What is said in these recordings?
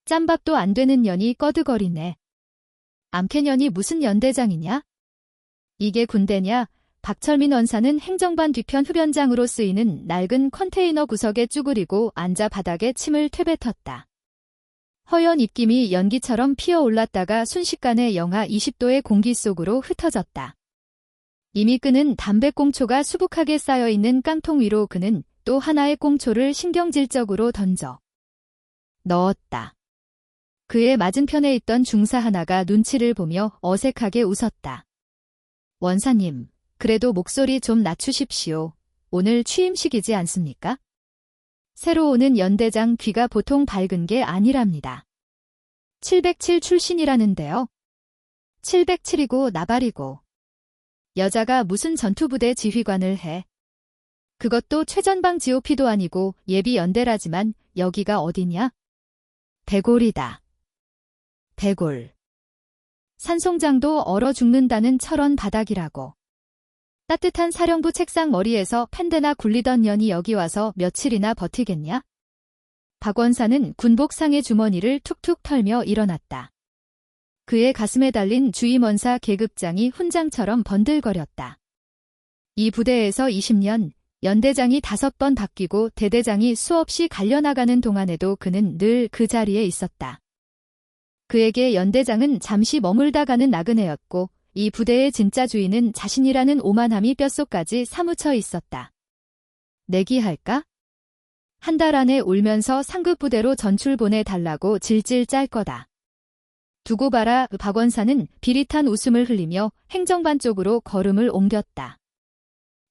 짬밥도 안 되는 년이 꺼득거리네. 암캐년이 무슨 연대장이냐? 이게 군대냐? 박철민 원사는 행정반 뒤편 흡연장으로 쓰이는 낡은 컨테이너 구석에 쭈그리고 앉아 바닥에 침을 퇴뱉었다. 허연 입김이 연기처럼 피어올랐다가 순식간에 영하 20도의 공기 속으로 흩어졌다. 이미 끄는 담배꽁초가 수북하게 쌓여있는 깡통 위로 그는 또 하나의 꽁초를 신경질적으로 던져 넣었다. 그의 맞은편에 있던 중사 하나가 눈치를 보며 어색하게 웃었다. 원사님, 그래도 목소리 좀 낮추십시오. 오늘 취임식이지 않습니까? 새로 오는 연대장 귀가 보통 밝은 게 아니랍니다. 707 출신이라는데요. 707이고 나발이고. 여자가 무슨 전투부대 지휘관을 해. 그것도 최전방 GOP도 아니고 예비 연대라지만 여기가 어디냐? 대골이다. 대골. 산송장도 얼어 죽는다는 철원 바닥이라고. 따뜻한 사령부 책상 머리에서 팬데나 굴리던 년이 여기 와서 며칠이나 버티겠냐? 박 원사는 군복상의 주머니를 툭툭 털며 일어났다. 그의 가슴에 달린 주임원사 계급장이 훈장처럼 번들거렸다. 이 부대에서 20년, 연대장이 5번 바뀌고 대대장이 수없이 갈려나가는 동안에도 그는 늘 그 자리에 있었다. 그에게 연대장은 잠시 머물다 가는 나그네였고 이 부대의 진짜 주인은 자신이라는 오만함이 뼛속까지 사무쳐 있었다. 내기할까? 한 달 안에 울면서 상급 부대로 전출 보내달라고 질질 짤 거다. 두고 봐라. 박 원사는 비릿한 웃음을 흘리며 행정반 쪽으로 걸음을 옮겼다.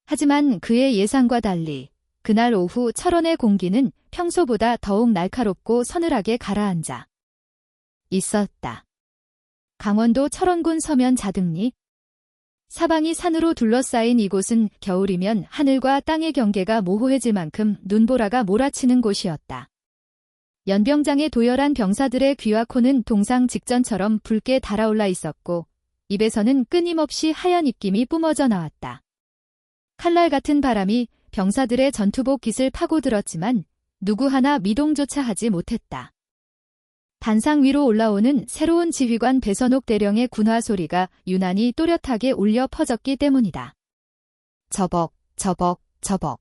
하지만 그의 예상과 달리 그날 오후 철원의 공기는 평소보다 더욱 날카롭고 서늘하게 가라앉아 있었다. 강원도 철원군 서면 자등리. 사방이 산으로 둘러싸인 이곳은 겨울이면 하늘과 땅의 경계가 모호해질 만큼 눈보라가 몰아치는 곳이었다. 연병장의 도열한 병사들의 귀와 코는 동상 직전처럼 붉게 달아올라 있었고 입에서는 끊임없이 하얀 입김이 뿜어져 나왔다. 칼날 같은 바람이 병사들의 전투복 깃을 파고들었지만 누구 하나 미동조차 하지 못했다. 단상 위로 올라오는 새로운 지휘관 배선옥 대령의 군화 소리가 유난히 또렷하게 울려 퍼졌기 때문이다. 저벅, 저벅, 저벅.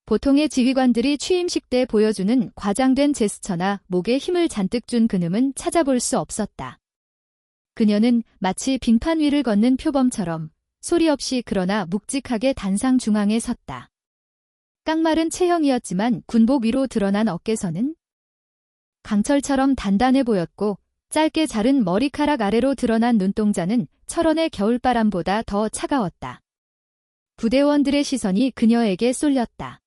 보통의 지휘관들이 취임식 때 보여주는 과장된 제스처나 목에 힘을 잔뜩 준 근음은 찾아볼 수 없었다. 그녀는 마치 빙판 위를 걷는 표범처럼 소리 없이 그러나 묵직하게 단상 중앙에 섰다. 깡마른 체형이었지만 군복 위로 드러난 어깨선은 강철처럼 단단해 보였고 짧게 자른 머리카락 아래로 드러난 눈동자는 철원의 겨울바람보다 더 차가웠다. 부대원들의 시선이 그녀에게 쏠렸다.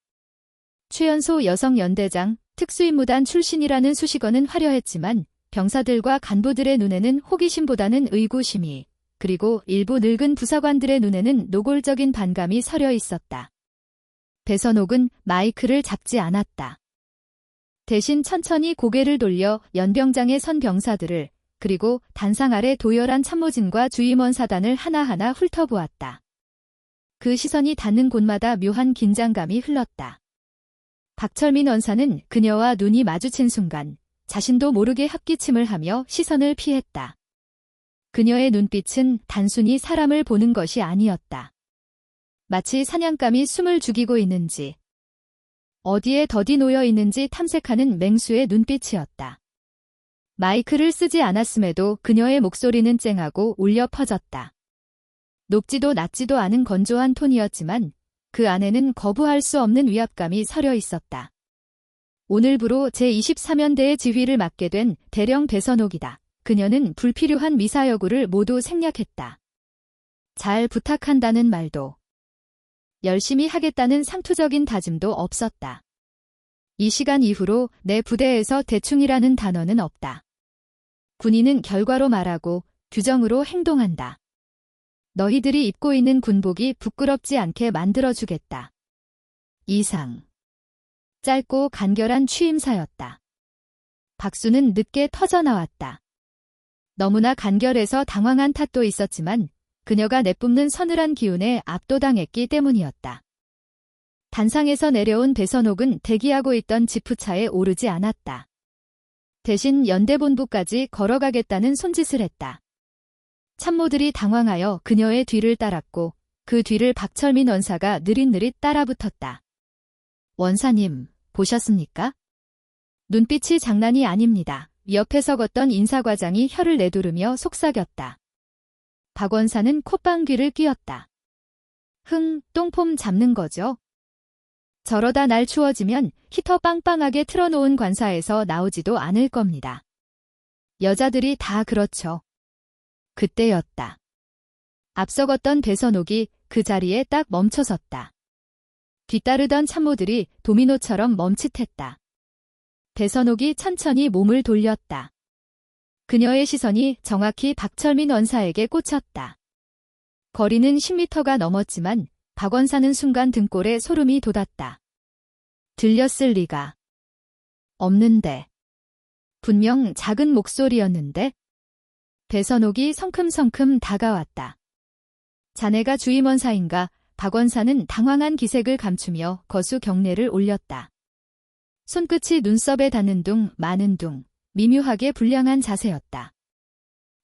최연소 여성 연대장, 특수임무단 출신이라는 수식어는 화려했지만 병사들과 간부들의 눈에는 호기심보다는 의구심이, 그리고 일부 늙은 부사관들의 눈에는 노골적인 반감이 서려 있었다. 배선옥은 마이크를 잡지 않았다. 대신 천천히 고개를 돌려 연병장에 선 병사들을, 그리고 단상 아래 도열한 참모진과 주임원 사단을 하나하나 훑어보았다. 그 시선이 닿는 곳마다 묘한 긴장감이 흘렀다. 박철민 원사는 그녀와 눈이 마주친 순간 자신도 모르게 헛기침을 하며 시선을 피했다. 그녀의 눈빛은 단순히 사람을 보는 것이 아니었다. 마치 사냥감이 숨을 죽이고 있는지, 어디에 더디 놓여 있는지 탐색하는 맹수의 눈빛이었다. 마이크를 쓰지 않았음에도 그녀의 목소리는 쨍하고 울려 퍼졌다. 높지도 낮지도 않은 건조한 톤이었지만 그 안에는 거부할 수 없는 위압감이 서려 있었다. 오늘부로 제24면대의 지휘를 맡게 된 대령 배선옥이다. 그녀는 불필요한 미사여구를 모두 생략했다. 잘 부탁한다는 말도, 열심히 하겠다는 상투적인 다짐도 없었다. 이 시간 이후로 내 부대에서 대충이라는 단어는 없다. 군인은 결과로 말하고 규정으로 행동한다. 너희들이 입고 있는 군복이 부끄럽지 않게 만들어주겠다. 이상. 짧고 간결한 취임사였다. 박수는 늦게 터져나왔다. 너무나 간결해서 당황한 탓도 있었지만 그녀가 내뿜는 서늘한 기운에 압도당했기 때문이었다. 단상에서 내려온 배선옥은 대기하고 있던 지프차에 오르지 않았다. 대신 연대본부까지 걸어가겠다는 손짓을 했다. 참모들이 당황하여 그녀의 뒤를 따랐고 그 뒤를 박철민 원사가 느릿느릿 따라붙었다. 원사님, 보셨습니까? 눈빛이 장난이 아닙니다. 옆에 서걷던 인사과장이 혀를 내두르며 속삭였다. 박 원사는 콧방귀를 뀌었다. 똥폼 잡는 거죠? 저러다 날 추워지면 히터 빵빵하게 틀어놓은 관사에서 나오지도 않을 겁니다. 여자들이 다 그렇죠. 그때였다. 앞서갔던 배선옥이 그 자리에 딱 멈춰섰다. 뒤따르던 참모들이 도미노처럼 멈칫했다. 배선옥이 천천히 몸을 돌렸다. 그녀의 시선이 정확히 박철민 원사에게 꽂혔다. 거리는 10m가 넘었지만 박 원사는 순간 등골에 소름이 돋았다. 들렸을 리가 없는데. 분명 작은 목소리였는데. 배선옥이 성큼성큼 다가왔다. 자네가 주임 원사인가? 박 원사는 당황한 기색을 감추며 거수 경례를 올렸다. 손끝이 눈썹에 닿는 둥 마는 둥 미묘하게 불량한 자세였다.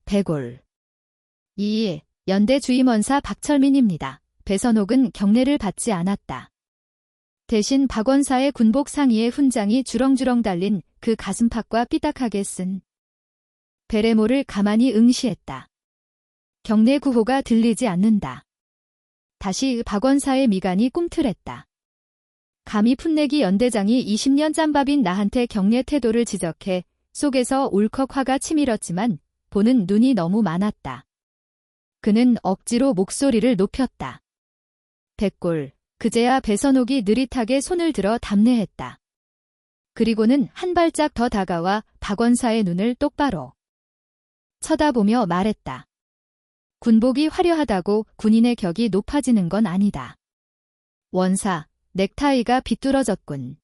백올. 이 연대 주임 원사 박철민입니다. 배선옥은 경례를 받지 않았다. 대신 박 원사의 군복 상의에 훈장이 주렁주렁 달린 그 가슴팍과 삐딱하게 쓴 베레모를 가만히 응시했다. 경례 구호가 들리지 않는다. 다시 박 원사의 미간이 꿈틀했다. 감히 풋내기 연대장이 20년 짬밥인 나한테 경례 태도를 지적해 속에서 울컥 화가 치밀었지만 보는 눈이 너무 많았다. 그는 억지로 목소리를 높였다. 백골. 그제야 배선옥이 느릿하게 손을 들어 답례했다. 그리고는 한 발짝 더 다가와 박 원사의 눈을 똑바로 쳐다보며 말했다. 군복이 화려하다고 군인의 격이 높아지는 건 아니다. 원사, 넥타이가 비뚤어졌군.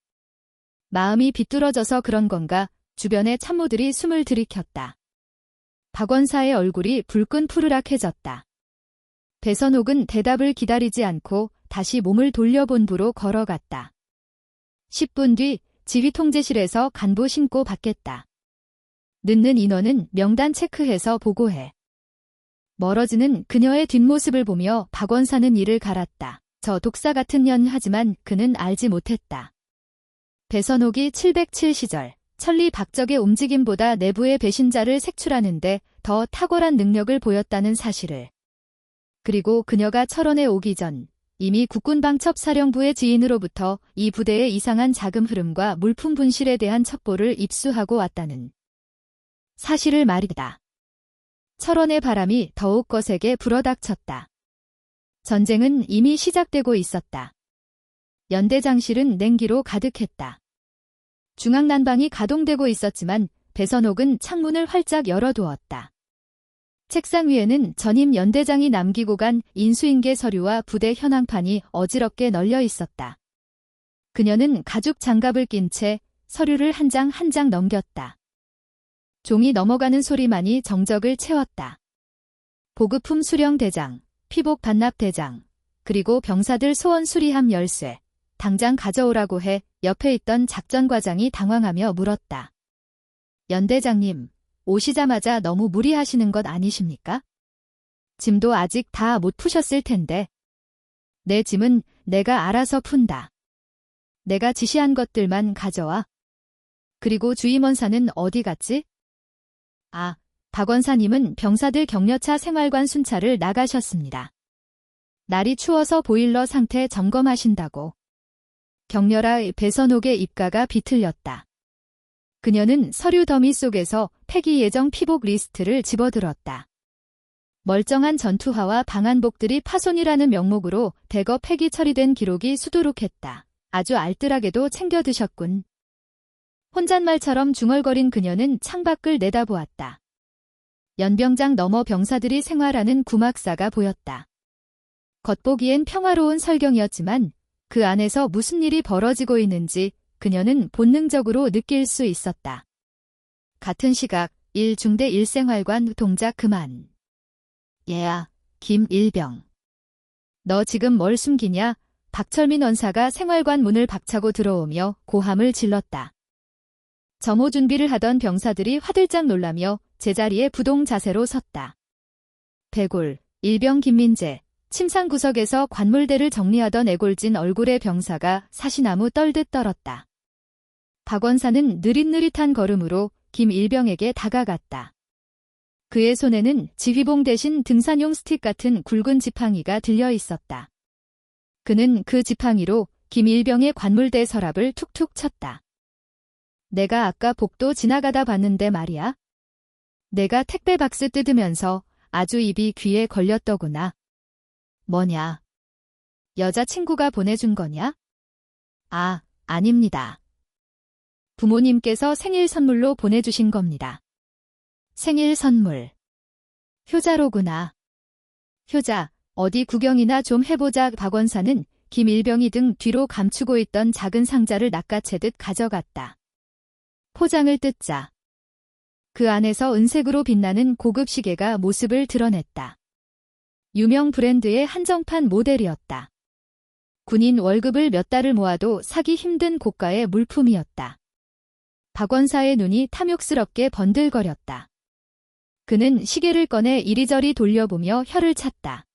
마음이 비뚤어져서 그런 건가? 주변의 참모들이 숨을 들이켰다. 박 원사의 얼굴이 불끈 푸르락해졌다. 배선옥은 대답을 기다리지 않고 다시 몸을 돌려본부로 걸어갔다. 10분 뒤 지휘통제실에서 간부 신고 받겠다. 늦는 인원은 명단 체크해서 보고해. 멀어지는 그녀의 뒷모습을 보며 박 원사는 이를 갈았다. 저 독사 같은 년 하지만 그는 알지 못했다. 배선옥이 707 시절 천리 박적의 움직임보다 내부의 배신자를 색출하는데 더 탁월한 능력을 보였다는 사실을. 그리고 그녀가 철원에 오기 전 이미 국군방첩사령부의 지인으로부터 이 부대의 이상한 자금 흐름과 물품 분실에 대한 첩보를 입수하고 왔다는 사실을 말이다. 철원의 바람이 더욱 거세게 불어닥쳤다. 전쟁은 이미 시작되고 있었다. 연대장실은 냉기로 가득했다. 중앙난방이 가동되고 있었지만 배선옥은 창문을 활짝 열어두었다. 책상 위에는 전임 연대장이 남기고 간 인수인계 서류와 부대 현황판이 어지럽게 널려 있었다. 그녀는 가죽 장갑을 낀 채 서류를 한 장 한 장 넘겼다. 종이 넘어가는 소리만이 정적을 채웠다. 보급품 수령 대장, 피복 반납 대장, 그리고 병사들 소원 수리함 열쇠. 당장 가져오라고 해 옆에 있던 작전과장이 당황하며 물었다. 연대장님, 오시자마자 너무 무리하시는 것 아니십니까? 짐도 아직 다 못 푸셨을 텐데. 내 짐은 내가 알아서 푼다. 내가 지시한 것들만 가져와. 그리고 주임원사는 어디 갔지? 아, 박 원사님은 병사들 격려차 생활관 순찰을 나가셨습니다. 날이 추워서 보일러 상태 점검하신다고. 격렬하 배선옥의 입가가 비틀렸다. 그녀는 서류 더미 속에서 폐기 예정 피복 리스트를 집어들었다. 멀쩡한 전투화와 방한복들이 파손이라는 명목으로 대거 폐기 처리된 기록이 수두룩했다. 아주 알뜰하게도 챙겨 드셨군. 혼잣말처럼 중얼거린 그녀는 창밖을 내다보았다. 연병장 너머 병사들이 생활하는 구막사가 보였다. 겉보기엔 평화로운 설경이었지만 그 안에서 무슨 일이 벌어지고 있는지 그녀는 본능적으로 느낄 수 있었다. 같은 시각 1중대 1생활관 동작 그만. 얘야, 김일병. 너 지금 뭘 숨기냐? 박철민 원사가 생활관 문을 박차고 들어오며 고함을 질렀다. 점호 준비를 하던 병사들이 화들짝 놀라며 제자리에 부동 자세로 섰다. 배골, 일병 김민재, 침상 구석에서 관물대를 정리하던 애골진 얼굴의 병사가 사시나무 떨듯 떨었다. 박원사는 느릿느릿한 걸음으로 김일병에게 다가갔다. 그의 손에는 지휘봉 대신 등산용 스틱 같은 굵은 지팡이가 들려 있었다. 그는 그 지팡이로 김일병의 관물대 서랍을 툭툭 쳤다. 내가 아까 복도 지나가다 봤는데 말이야. 내가 택배 박스 뜯으면서 아주 입이 귀에 걸렸더구나. 뭐냐? 여자친구가 보내준 거냐? 아, 아닙니다. 부모님께서 생일 선물로 보내주신 겁니다. 생일 선물. 효자로구나. 효자, 어디 구경이나 좀 해보자. 박원사는 김일병이 등 뒤로 감추고 있던 작은 상자를 낚아채듯 가져갔다. 포장을 뜯자. 그 안에서 은색으로 빛나는 고급 시계가 모습을 드러냈다. 유명 브랜드의 한정판 모델이었다. 군인 월급을 몇 달을 모아도 사기 힘든 고가의 물품이었다. 박원사의 눈이 탐욕스럽게 번들거렸다. 그는 시계를 꺼내 이리저리 돌려보며 혀를 찼다.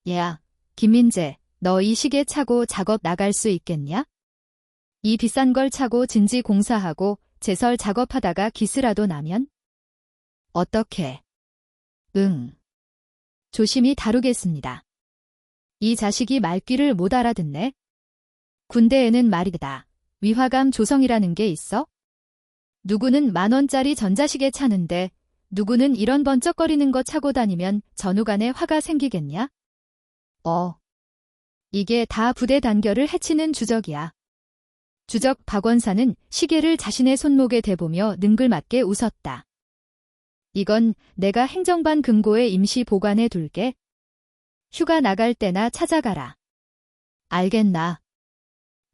야, 김민재, 너 이 시계 차고 작업 나갈 수 있겠냐? 이 비싼 걸 차고 진지 공사하고 제설 작업하다가 기스라도 나면? 어떻게? 응. 조심히 다루겠습니다. 이 자식이 말귀를 못 알아듣네. 군대에는 말이다. 위화감 조성이라는 게 있어? 누구는 10,000원짜리 전자시계 차는데 누구는 이런 번쩍거리는 거 차고 다니면 전후간에 화가 생기겠냐? 이게 다 부대 단결을 해치는 주적이야. 주적 박원사는 시계를 자신의 손목에 대보며 능글맞게 웃었다. 이건 내가 행정반 금고에 임시 보관해 둘게. 휴가 나갈 때나 찾아가라. 알겠나.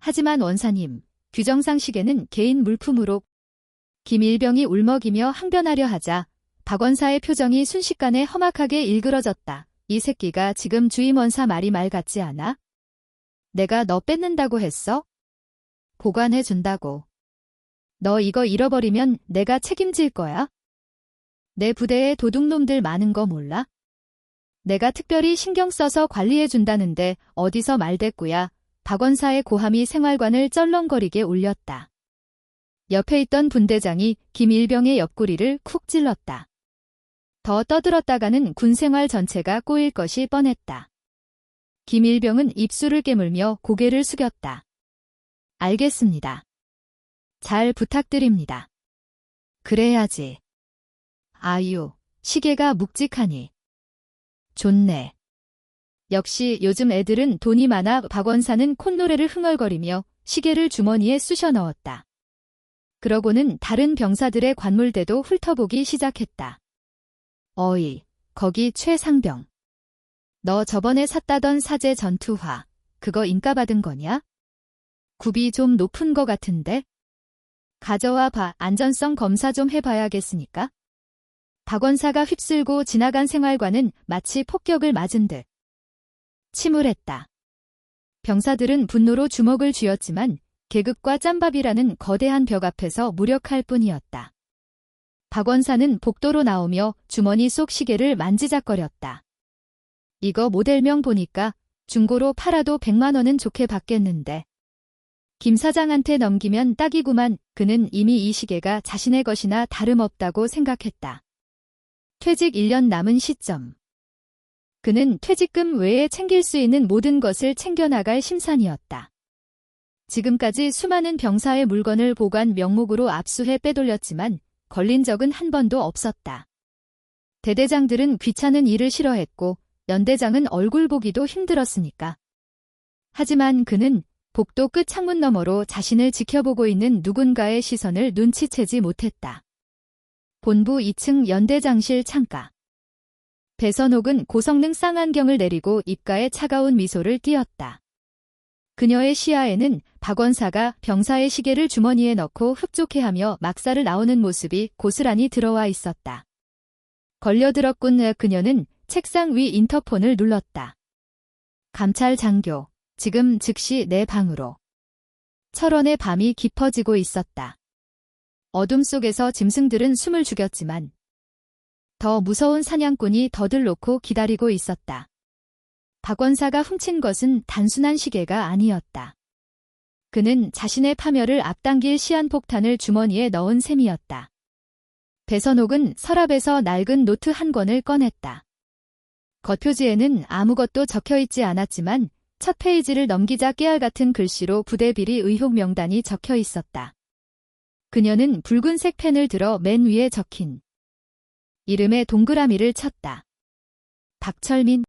하지만 원사님, 규정상 시계는 개인 물품으로. 김일병이 울먹이며 항변하려 하자 박원사의 표정이 순식간에 험악하게 일그러졌다. 이 새끼가 지금 주임원사 말이 말 같지 않아? 내가 너 뺏는다고 했어? 보관해준다고. 너 이거 잃어버리면 내가 책임질 거야? 내 부대에 도둑놈들 많은 거 몰라? 내가 특별히 신경 써서 관리해준다는데 어디서 말대꾸야. 박원사의 고함이 생활관을 쩔렁거리게 울렸다. 옆에 있던 분대장이 김일병의 옆구리를 쿡 찔렀다. 더 떠들었다가는 군생활 전체가 꼬일 것이 뻔했다. 김일병은 입술을 깨물며 고개를 숙였다. 알겠습니다. 잘 부탁드립니다. 그래야지. 아유, 시계가 묵직하니. 좋네. 역시 요즘 애들은 돈이 많아. 박원사는 콧노래를 흥얼거리며 시계를 주머니에 쑤셔 넣었다. 그러고는 다른 병사들의 관물대도 훑어보기 시작했다. 어이, 거기 최상병. 너 저번에 샀다던 사제 전투화, 그거 인가받은 거냐? 굽이 좀 높은 거 같은데? 가져와 봐. 안전성 검사 좀 해봐야겠으니까. 박원사가 휩쓸고 지나간 생활관은 마치 폭격을 맞은 듯 침울했다. 병사들은 분노로 주먹을 쥐었지만 계급과 짬밥이라는 거대한 벽 앞에서 무력할 뿐이었다. 박원사는 복도로 나오며 주머니 속 시계를 만지작거렸다. 이거 모델명 보니까 중고로 팔아도 100만 원은 좋게 받겠는데. 김 사장한테 넘기면 딱이구만. 그는 이미 이 시계가 자신의 것이나 다름없다고 생각했다. 퇴직 1년 남은 시점. 그는 퇴직금 외에 챙길 수 있는 모든 것을 챙겨나갈 심산이었다. 지금까지 수많은 병사의 물건을 보관 명목으로 압수해 빼돌렸지만 걸린 적은 한 번도 없었다. 대대장들은 귀찮은 일을 싫어했고 연대장은 얼굴 보기도 힘들었으니까. 하지만 그는 복도 끝 창문 너머로 자신을 지켜보고 있는 누군가의 시선을 눈치채지 못했다. 본부 2층 연대장실 창가. 배선옥은 고성능 쌍안경을 내리고 입가에 차가운 미소를 띄었다. 그녀의 시야에는 박원사가 병사의 시계를 주머니에 넣고 흡족해하며 막사를 나오는 모습이 고스란히 들어와 있었다. 걸려들었군. 그녀는 책상 위 인터폰을 눌렀다. 감찰 장교, 지금 즉시 내 방으로. 철원의 밤이 깊어지고 있었다. 어둠 속에서 짐승들은 숨을 죽였지만 더 무서운 사냥꾼이 덫을 놓고 기다리고 있었다. 박 원사가 훔친 것은 단순한 시계가 아니었다. 그는 자신의 파멸을 앞당길 시한폭탄을 주머니에 넣은 셈이었다. 배선옥은 서랍에서 낡은 노트 한 권을 꺼냈다. 겉표지에는 아무것도 적혀있지 않았지만 첫 페이지를 넘기자 깨알같은 글씨로 부대비리 의혹 명단이 적혀 있었다. 그녀는 붉은색 펜을 들어 맨 위에 적힌 이름에 동그라미를 쳤다. 박철민.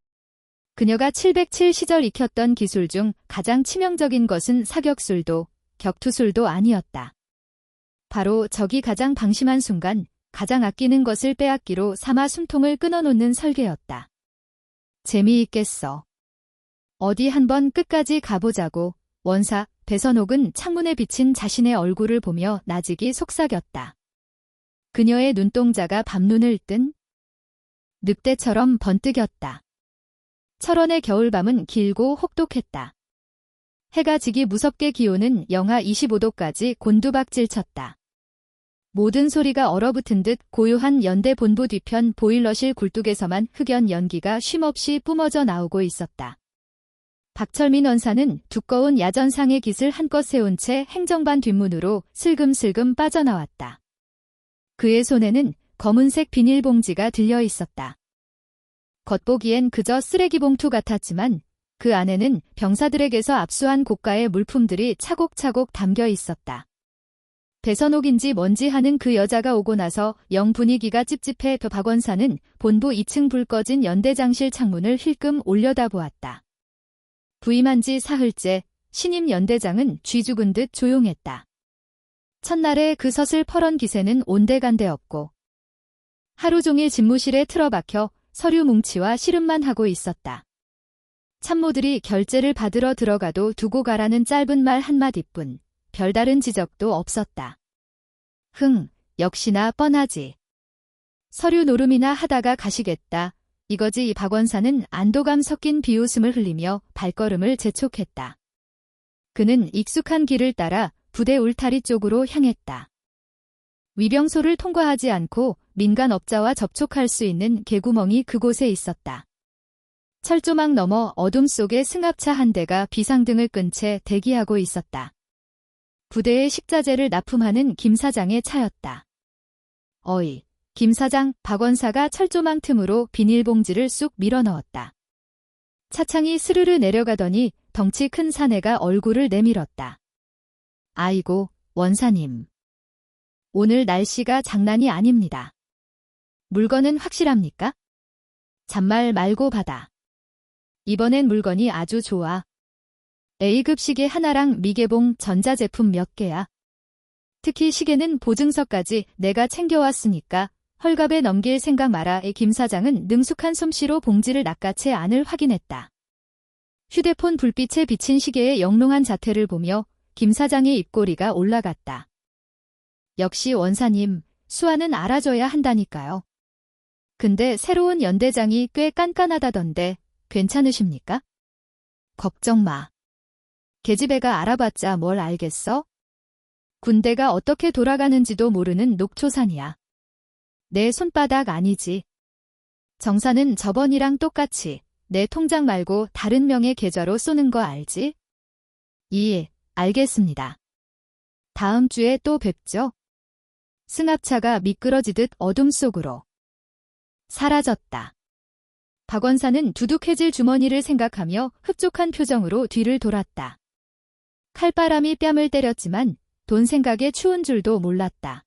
그녀가 707 시절 익혔던 기술 중 가장 치명적인 것은 사격술도 격투술도 아니었다. 바로 적이 가장 방심한 순간 가장 아끼는 것을 빼앗기로 삼아 숨통을 끊어놓는 설계였다. 재미있겠어. 어디 한번 끝까지 가보자고. 원사 배선옥은 창문에 비친 자신의 얼굴을 보며 나직이 속삭였다. 그녀의 눈동자가 밤눈을 뜬 늑대처럼 번뜩였다. 철원의 겨울밤은 길고 혹독했다. 해가 지기 무섭게 기온은 영하 25도까지 곤두박질 쳤다. 모든 소리가 얼어붙은 듯 고요한 연대 본부 뒤편 보일러실 굴뚝에서만 흑연 연기가 쉼없이 뿜어져 나오고 있었다. 박철민 원사는 두꺼운 야전상의 깃을 한껏 세운 채 행정반 뒷문으로 슬금슬금 빠져나왔다. 그의 손에는 검은색 비닐봉지가 들려 있었다. 겉보기엔 그저 쓰레기 봉투 같았지만 그 안에는 병사들에게서 압수한 고가의 물품들이 차곡차곡 담겨 있었다. 배선옥인지 뭔지 하는 그 여자가 오고 나서 영 분위기가 찝찝해 박 원사는 본부 2층 불 꺼진 연대장실 창문을 힐끔 올려다보았다. 부임한 지 사흘째 신임 연대장은 쥐 죽은 듯 조용했다. 첫날의 그 서슬퍼런 기세는 온데간데 없고 하루 종일 집무실에 틀어박혀 서류 뭉치와 씨름만 하고 있었다. 참모들이 결제를 받으러 들어가도 두고 가라는 짧은 말 한마디뿐 별다른 지적도 없었다. 역시나 뻔하지. 서류 노름이나 하다가 가시겠다. 이거지. 이 박 원사는 안도감 섞인 비웃음을 흘리며 발걸음을 재촉했다. 그는 익숙한 길을 따라 부대 울타리 쪽으로 향했다. 위병소를 통과하지 않고 민간업자와 접촉할 수 있는 개구멍이 그곳에 있었다. 철조망 너머 어둠 속에 승합차 한 대가 비상등을 끈 채 대기하고 있었다. 부대의 식자재를 납품하는 김 사장의 차였다. 어이, 김 사장. 박 원사가 철조망 틈으로 비닐봉지를 쑥 밀어넣었다. 차창이 스르르 내려가더니 덩치 큰 사내가 얼굴을 내밀었다. 아이고, 원사님. 오늘 날씨가 장난이 아닙니다. 물건은 확실합니까? 잔말 말고 받아. 이번엔 물건이 아주 좋아. A급 시계 하나랑 미개봉 전자제품 몇 개야. 특히 시계는 보증서까지 내가 챙겨왔으니까 헐갑에 넘길 생각 마라. 김 사장은 능숙한 솜씨로 봉지를 낚아채 안을 확인했다. 휴대폰 불빛에 비친 시계의 영롱한 자태를 보며 김 사장의 입꼬리가 올라갔다. 역시 원사님, 수완은 알아줘야 한다니까요. 근데 새로운 연대장이 꽤 깐깐하다던데 괜찮으십니까? 걱정 마. 계집애가 알아봤자 뭘 알겠어? 군대가 어떻게 돌아가는지도 모르는 녹초산이야. 내 손바닥 아니지. 정사는 저번이랑 똑같이 내 통장 말고 다른 명의 계좌로 쏘는 거 알지? 예, 알겠습니다. 다음 주에 또 뵙죠. 승합차가 미끄러지듯 어둠 속으로 사라졌다. 박 원사는 두둑해질 주머니를 생각하며 흡족한 표정으로 뒤를 돌았다. 칼바람이 뺨을 때렸지만 돈 생각에 추운 줄도 몰랐다.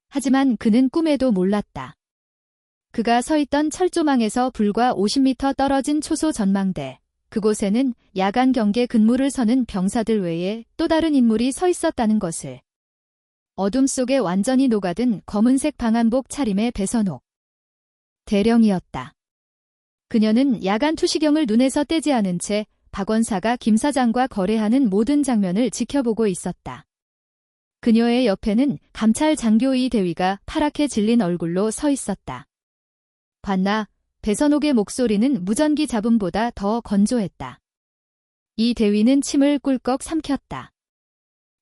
하지만 그는 꿈에도 몰랐다. 그가 서 있던 철조망에서 불과 50m 떨어진 초소 전망대, 그곳에는 야간 경계 근무를 서는 병사들 외에 또 다른 인물이 서 있었다는 것을. 어둠 속에 완전히 녹아든 검은색 방한복 차림의 배선옥. 대령이었다. 그녀는 야간 투시경을 눈에서 떼지 않은 채 박 원사가 김 사장과 거래하는 모든 장면을 지켜보고 있었다. 그녀의 옆에는 감찰 장교의 대위가 파랗게 질린 얼굴로 서 있었다. 봤나? 배선옥의 목소리는 무전기 잡음보다 더 건조했다. 이 대위는 침을 꿀꺽 삼켰다.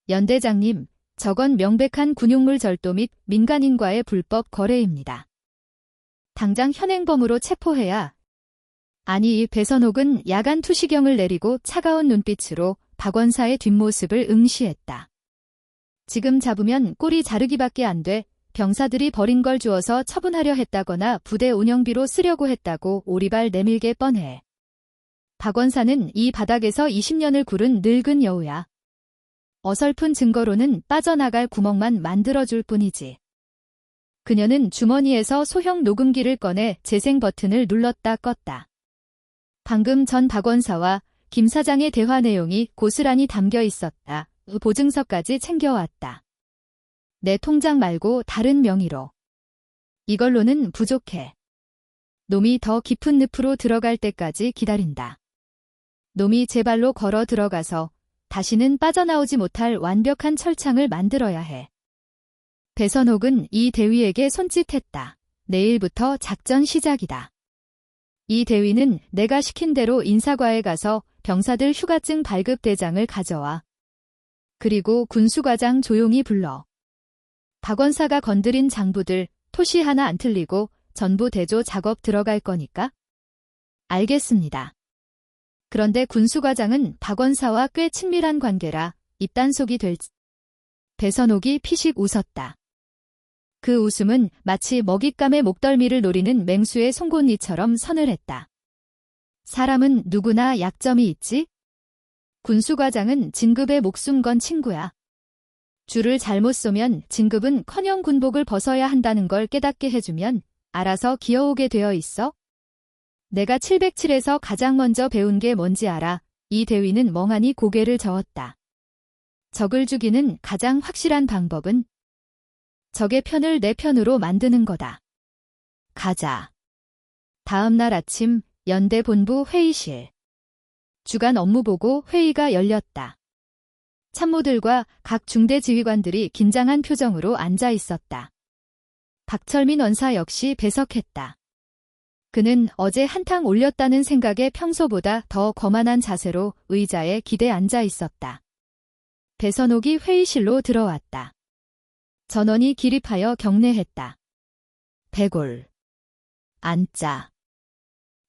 연대장님, 저건 명백한 군용물 절도 및 민간인과의 불법 거래입니다. 당장 현행범으로 체포해야. 아니, 배선옥은 야간 투시경을 내리고 차가운 눈빛으로 박 원사의 뒷모습을 응시했다. 지금 잡으면 꼬리 자르기밖에 안 돼. 병사들이 버린 걸 주워서 처분하려 했다거나 부대 운영비로 쓰려고 했다고 오리발 내밀게 뻔해. 박 원사는 이 바닥에서 20년을 구른 늙은 여우야. 어설픈 증거로는 빠져나갈 구멍만 만들어줄 뿐이지. 그녀는 주머니에서 소형 녹음기를 꺼내 재생 버튼을 눌렀다 껐다. 방금 전 박 원사와 김 사장의 대화 내용이 고스란히 담겨 있었다. 보증서까지 챙겨왔다. 내 통장 말고 다른 명의로. 이걸로는 부족해. 놈이 더 깊은 늪으로 들어갈 때까지 기다린다. 놈이 제 발로 걸어 들어가서 다시는 빠져나오지 못할 완벽한 철창을 만들어야 해. 배선옥은 이 대위에게 손짓했다. 내일부터 작전 시작이다. 이 대위는 내가 시킨 대로 인사과에 가서 병사들 휴가증 발급 대장을 가져와. 그리고 군수과장 조용히 불러. 박 원사가 건드린 장부들 토시 하나 안 틀리고 전부 대조 작업 들어갈 거니까? 알겠습니다. 그런데 군수과장은 박 원사와 꽤 친밀한 관계라 입단속이 될지. 배선옥이 피식 웃었다. 그 웃음은 마치 먹잇감의 목덜미를 노리는 맹수의 송곳니처럼 서늘했다. 사람은 누구나 약점이 있지? 군수과장은 진급에 목숨 건 친구야. 줄을 잘못 쏘면 진급은커녕 군복을 벗어야 한다는 걸 깨닫게 해주면 알아서 기어오게 되어 있어? 내가 707에서 가장 먼저 배운 게 뭔지 알아. 이 대위는 멍하니 고개를 저었다. 적을 죽이는 가장 확실한 방법은 적의 편을 내 편으로 만드는 거다. 가자. 다음 날 아침 연대 본부 회의실. 주간 업무보고 회의가 열렸다. 참모들과 각 중대 지휘관들이 긴장한 표정으로 앉아 있었다. 박철민 원사 역시 배석했다. 그는 어제 한탕 올렸다는 생각에 평소보다 더 거만한 자세로 의자에 기대 앉아 있었다. 배선옥이 회의실로 들어왔다. 전원이 기립하여 경례했다. 배골. 앉자.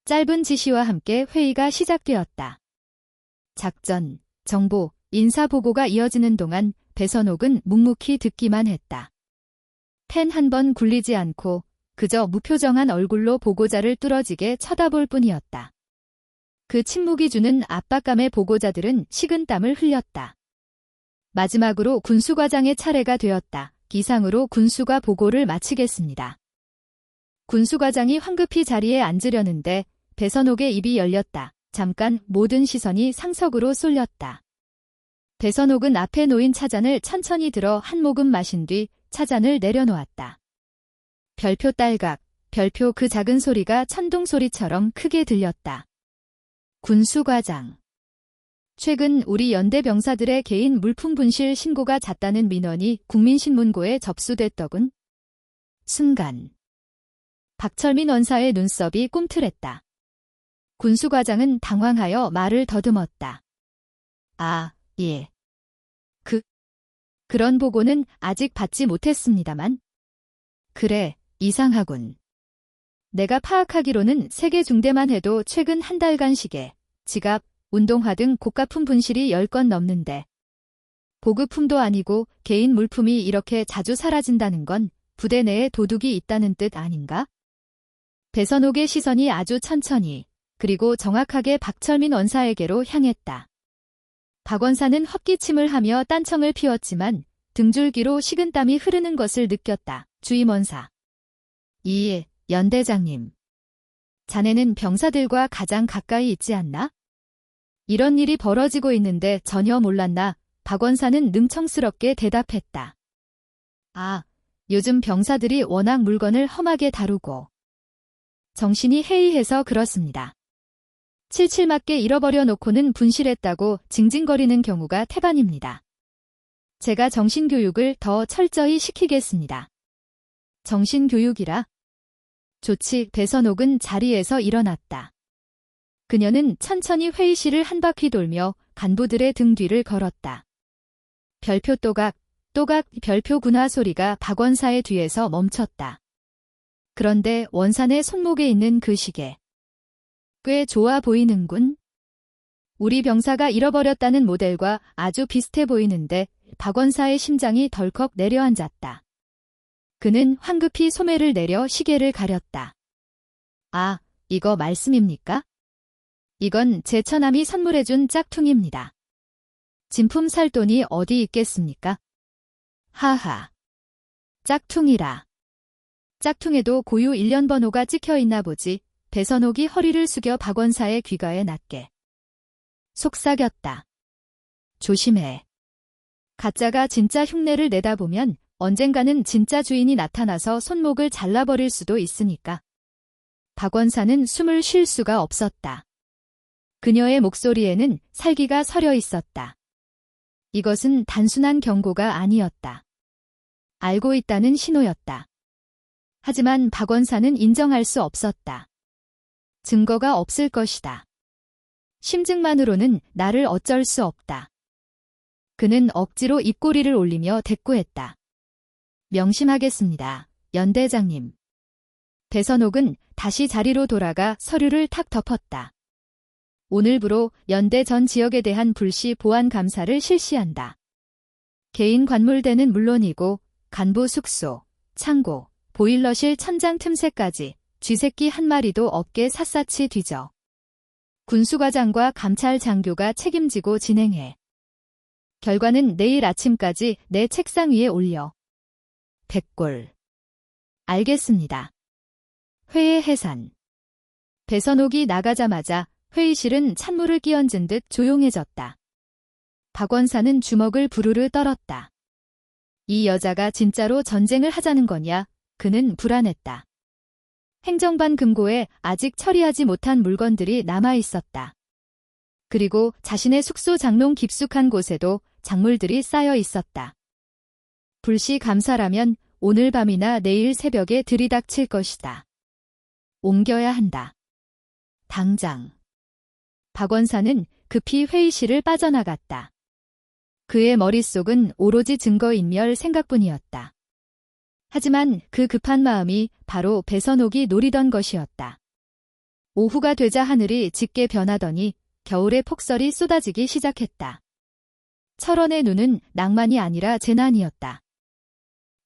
짧은 지시와 함께 회의가 시작되었다. 작전, 정보, 인사보고가 이어지는 동안 배선옥은 묵묵히 듣기만 했다. 펜 한 번 굴리지 않고 그저 무표정한 얼굴로 보고자를 뚫어지게 쳐다볼 뿐이었다. 그 침묵이 주는 압박감에 보고자들은 식은땀을 흘렸다. 마지막으로 군수과장의 차례가 되었다. 기상으로 군수가 보고를 마치겠습니다. 군수과장이 황급히 자리에 앉으려는데 배선옥의 입이 열렸다. 잠깐 모든 시선이 상석으로 쏠렸다. 배선옥은 앞에 놓인 차잔을 천천히 들어 한 모금 마신 뒤 차잔을 내려놓았다. 별표 딸각, 별표 그 작은 소리가 천둥 소리처럼 크게 들렸다. 군수과장. 최근 우리 연대 병사들의 개인 물품 분실 신고가 잦다는 민원이 국민신문고에 접수됐더군. 순간. 박철민 원사의 눈썹이 꿈틀했다. 군수과장은 당황하여 말을 더듬었다. 아, 예. 그런 보고는 아직 받지 못했습니다만. 그래, 이상하군. 내가 파악하기로는 세계 중대만 해도 최근 한 달간 시계, 지갑, 운동화 등 고가품 분실이 10건 넘는데 보급품도 아니고 개인 물품이 이렇게 자주 사라진다는 건 부대 내에 도둑이 있다는 뜻 아닌가? 배선옥의 시선이 아주 천천히 그리고 정확하게 박철민 원사에게로 향했다. 박 원사는 헛기침을 하며 딴청을 피웠지만 등줄기로 식은땀이 흐르는 것을 느꼈다. 주임 원사. 이 연대장님. 자네는 병사들과 가장 가까이 있지 않나? 이런 일이 벌어지고 있는데 전혀 몰랐나? 박 원사는 능청스럽게 대답했다. 아, 요즘 병사들이 워낙 물건을 험하게 다루고 정신이 해이해서 그렇습니다. 칠칠맞게 잃어버려 놓고는 분실했다고 징징거리는 경우가 태반입니다. 제가 정신교육을 더 철저히 시키겠습니다. 정신교육이라? 좋지. 배선옥은 자리에서 일어났다. 그녀는 천천히 회의실을 한 바퀴 돌며 간부들의 등 뒤를 걸었다. 별표 또각, 또각 별표 군화 소리가 박원사의 뒤에서 멈췄다. 그런데 원산의 손목에 있는 그 시계. 꽤 좋아 보이는군. 우리 병사가 잃어버렸다는 모델과 아주 비슷해 보이는데 박원사의 심장이 덜컥 내려앉았다. 그는 황급히 소매를 내려 시계를 가렸다. 아, 이거 말씀입니까? 이건 제 처남이 선물해준 짝퉁입니다. 진품 살 돈이 어디 있겠습니까? 하하. 짝퉁이라. 짝퉁에도 고유 1년 번호가 찍혀 있나 보지. 배선옥이 허리를 숙여 박원사의 귀가에 낮게 속삭였다. 조심해. 가짜가 진짜 흉내를 내다보면 언젠가는 진짜 주인이 나타나서 손목을 잘라버릴 수도 있으니까. 박원사는 숨을 쉴 수가 없었다. 그녀의 목소리에는 살기가 서려 있었다. 이것은 단순한 경고가 아니었다. 알고 있다는 신호였다. 하지만 박원사는 인정할 수 없었다. 증거가 없을 것이다. 심증만으로는 나를 어쩔 수 없다. 그는 억지로 입꼬리를 올리며 대꾸했다. 명심하겠습니다, 연대장님. 배선옥은 다시 자리로 돌아가 서류를 탁 덮었다. 오늘부로 연대 전 지역에 대한 불시 보안 감사를 실시한다. 개인 관물대는 물론이고 간부 숙소, 창고, 보일러실 천장 틈새까지 쥐새끼 한 마리도 없게 샅샅이 뒤져. 군수과장과 감찰 장교가 책임지고 진행해. 결과는 내일 아침까지 내 책상 위에 올려. 100골. 알겠습니다. 회의 해산. 배선옥이 나가자마자 회의실은 찬물을 끼얹은 듯 조용해졌다. 박원사는 주먹을 부르르 떨었다. 이 여자가 진짜로 전쟁을 하자는 거냐? 그는 불안했다. 행정반 금고에 아직 처리하지 못한 물건들이 남아 있었다. 그리고 자신의 숙소 장롱 깊숙한 곳에도 작물들이 쌓여 있었다. 불시 감사라면 오늘 밤이나 내일 새벽에 들이닥칠 것이다. 옮겨야 한다. 당장. 박원사는 급히 회의실을 빠져나갔다. 그의 머릿속은 오로지 증거인멸 생각뿐이었다. 하지만 그 급한 마음이 바로 배선옥이 노리던 것이었다. 오후가 되자 하늘이 짙게 변하더니 겨울의 폭설이 쏟아지기 시작했다. 철원의 눈은 낭만이 아니라 재난이었다.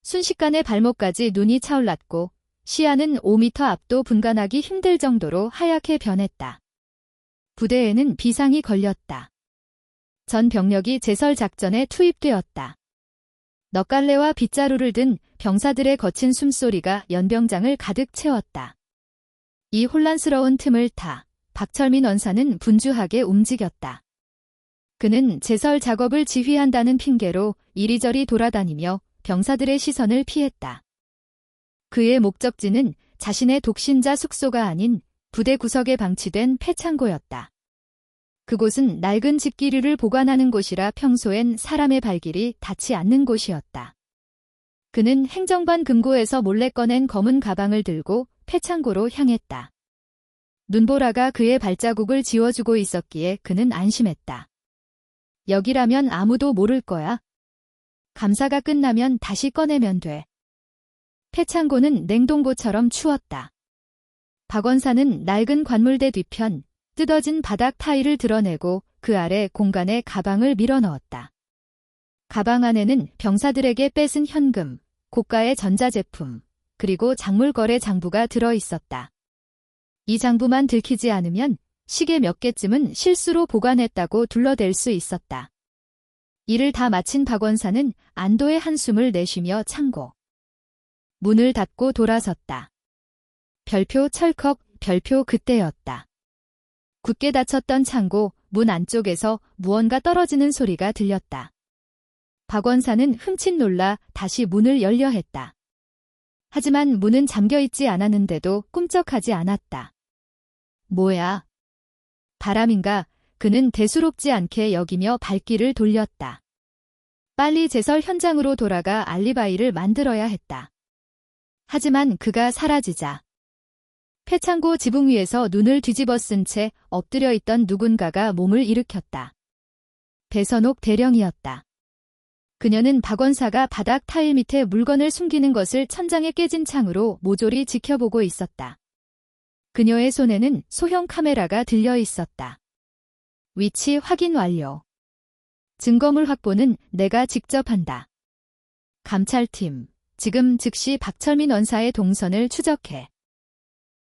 순식간에 발목까지 눈이 차올랐고 시야는 5m 앞도 분간하기 힘들 정도로 하얗게 변했다. 부대에는 비상이 걸렸다. 전 병력이 제설 작전에 투입되었다. 넉갈래와 빗자루를 든 병사들의 거친 숨소리가 연병장을 가득 채웠다. 이 혼란스러운 틈을 타 박철민 원사는 분주하게 움직였다. 그는 제설 작업을 지휘한다는 핑계로 이리저리 돌아다니며 병사들의 시선을 피했다. 그의 목적지는 자신의 독신자 숙소가 아닌 부대 구석에 방치된 폐창고였다. 그곳은 낡은 집기류를 보관하는 곳이라 평소엔 사람의 발길이 닿지 않는 곳이었다. 그는 행정반 금고에서 몰래 꺼낸 검은 가방을 들고 폐창고로 향했다. 눈보라가 그의 발자국을 지워주고 있었기에 그는 안심했다. 여기라면 아무도 모를 거야. 감사가 끝나면 다시 꺼내면 돼. 폐창고는 냉동고처럼 추웠다. 박원사는 낡은 관물대 뒤편 뜯어진 바닥 타일을 드러내고 그 아래 공간에 가방을 밀어넣었다. 가방 안에는 병사들에게 뺏은 현금, 고가의 전자제품, 그리고 작물거래 장부가 들어있었다. 이 장부만 들키지 않으면 시계 몇 개쯤은 실수로 보관했다고 둘러댈 수 있었다. 일을 다 마친 박원사는 안도의 한숨을 내쉬며 창고 문을 닫고 돌아섰다. 별표 철컥, 별표 그때였다. 굳게 닫혔던 창고 문 안쪽에서 무언가 떨어지는 소리가 들렸다. 박원사는 흠칫 놀라 다시 문을 열려 했다. 하지만 문은 잠겨있지 않았는데도 꿈쩍하지 않았다. 뭐야? 바람인가? 그는 대수롭지 않게 여기며 발길을 돌렸다. 빨리 제설 현장으로 돌아가 알리바이를 만들어야 했다. 하지만 그가 사라지자 폐창고 지붕 위에서 눈을 뒤집어 쓴 채 엎드려 있던 누군가가 몸을 일으켰다. 배선옥 대령이었다. 그녀는 박 원사가 바닥 타일 밑에 물건을 숨기는 것을 천장에 깨진 창으로 모조리 지켜보고 있었다. 그녀의 손에는 소형 카메라가 들려 있었다. 위치 확인 완료. 증거물 확보는 내가 직접 한다. 감찰팀, 지금 즉시 박철민 원사의 동선을 추적해.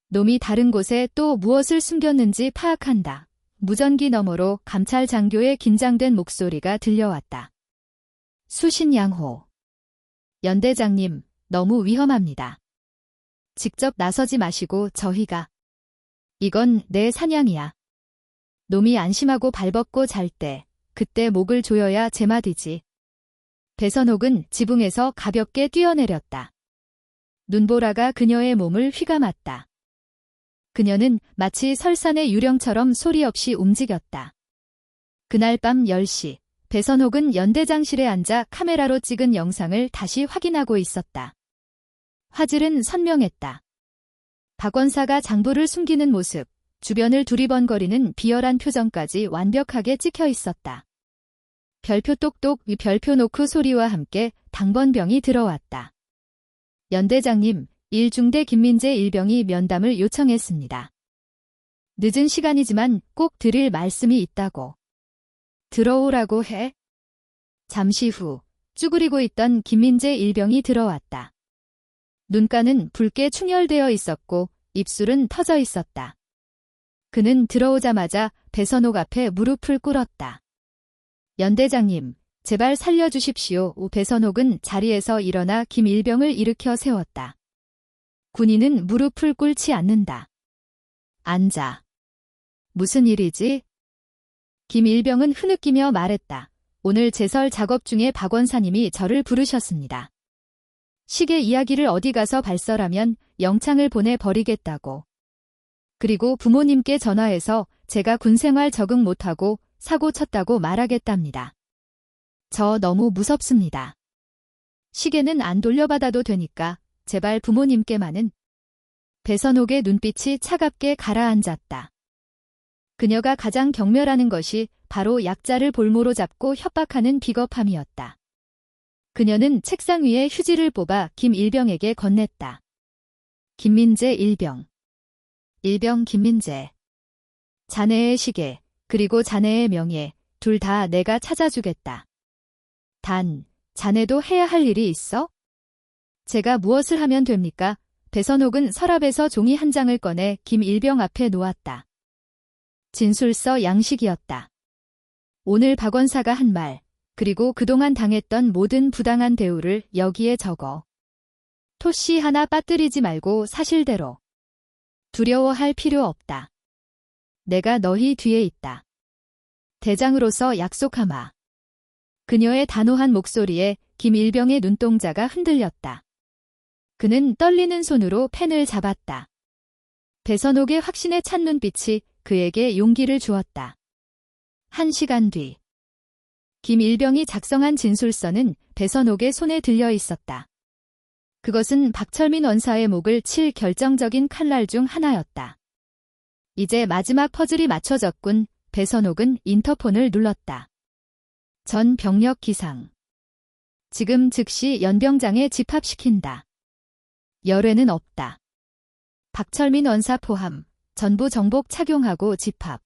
놈이 다른 곳에 또 무엇을 숨겼는지 파악한다. 무전기 너머로 감찰 장교의 긴장된 목소리가 들려왔다. 수신양호. 연대장님, 너무 위험합니다. 직접 나서지 마시고 저희가. 이건 내 사냥이야. 놈이 안심하고 발벗고 잘 때, 그때 목을 조여야 제맛이지. 배선옥은 지붕에서 가볍게 뛰어내렸다. 눈보라가 그녀의 몸을 휘감았다. 그녀는 마치 설산의 유령처럼 소리 없이 움직였다. 그날 밤 10시, 배선옥은 연대장실에 앉아 카메라로 찍은 영상을 다시 확인하고 있었다. 화질은 선명했다. 박 원사가 장부를 숨기는 모습, 주변을 두리번거리는 비열한 표정까지 완벽하게 찍혀 있었다. 별표 똑똑 위 별표 노크 소리와 함께 당번병이 들어왔다. 연대장님, 1중대 김민재 일병이 면담을 요청했습니다. 늦은 시간이지만 꼭 드릴 말씀이 있다고. 들어오라고 해. 잠시 후 쭈그리고 있던 김민재 일병이 들어왔다. 눈가는 붉게 충혈되어 있었고 입술은 터져 있었다. 그는 들어오자마자 배선옥 앞에 무릎을 꿇었다. 연대장님, 제발 살려주십시오. 배선옥은 자리에서 일어나 김일병을 일으켜 세웠다. 군인은 무릎을 꿇지 않는다. 앉아. 무슨 일이지? 김일병은 흐느끼며 말했다. 오늘 제설 작업 중에 박 원사님이 저를 부르셨습니다. 시계 이야기를 어디 가서 발설하면 영창을 보내버리겠다고. 그리고 부모님께 전화해서 제가 군생활 적응 못하고 사고 쳤다고 말하겠답니다. 저 너무 무섭습니다. 시계는 안 돌려받아도 되니까 제발 부모님께만은. 배선옥의 눈빛이 차갑게 가라앉았다. 그녀가 가장 경멸하는 것이 바로 약자를 볼모로 잡고 협박하는 비겁함이었다. 그녀는 책상 위에 휴지를 뽑아 김일병에게 건넸다. 김민재 일병. 일병 김민재. 자네의 시계, 그리고 자네의 명예, 둘 다 내가 찾아주겠다. 단, 자네도 해야 할 일이 있어? 제가 무엇을 하면 됩니까? 배선옥은 서랍에서 종이 한 장을 꺼내 김일병 앞에 놓았다. 진술서 양식이었다. 오늘 박 원사가 한 말, 그리고 그동안 당했던 모든 부당한 대우를 여기에 적어. 토씨 하나 빠뜨리지 말고 사실대로. 두려워할 필요 없다. 내가 너희 뒤에 있다. 대장으로서 약속하마. 그녀의 단호한 목소리에 김일병의 눈동자가 흔들렸다. 그는 떨리는 손으로 펜을 잡았다. 배선옥의 확신에 찬 눈빛이 그에게 용기를 주었다. 1시간 뒤. 김일병이 작성한 진술서는 배선옥의 손에 들려 있었다. 그것은 박철민 원사의 목을 칠 결정적인 칼날 중 하나였다. 이제 마지막 퍼즐이 맞춰졌군. 배선옥은 인터폰을 눌렀다. 전 병력 기상. 지금 즉시 연병장에 집합시킨다. 열애는 없다. 박철민 원사 포함, 전부 정복 착용하고 집합.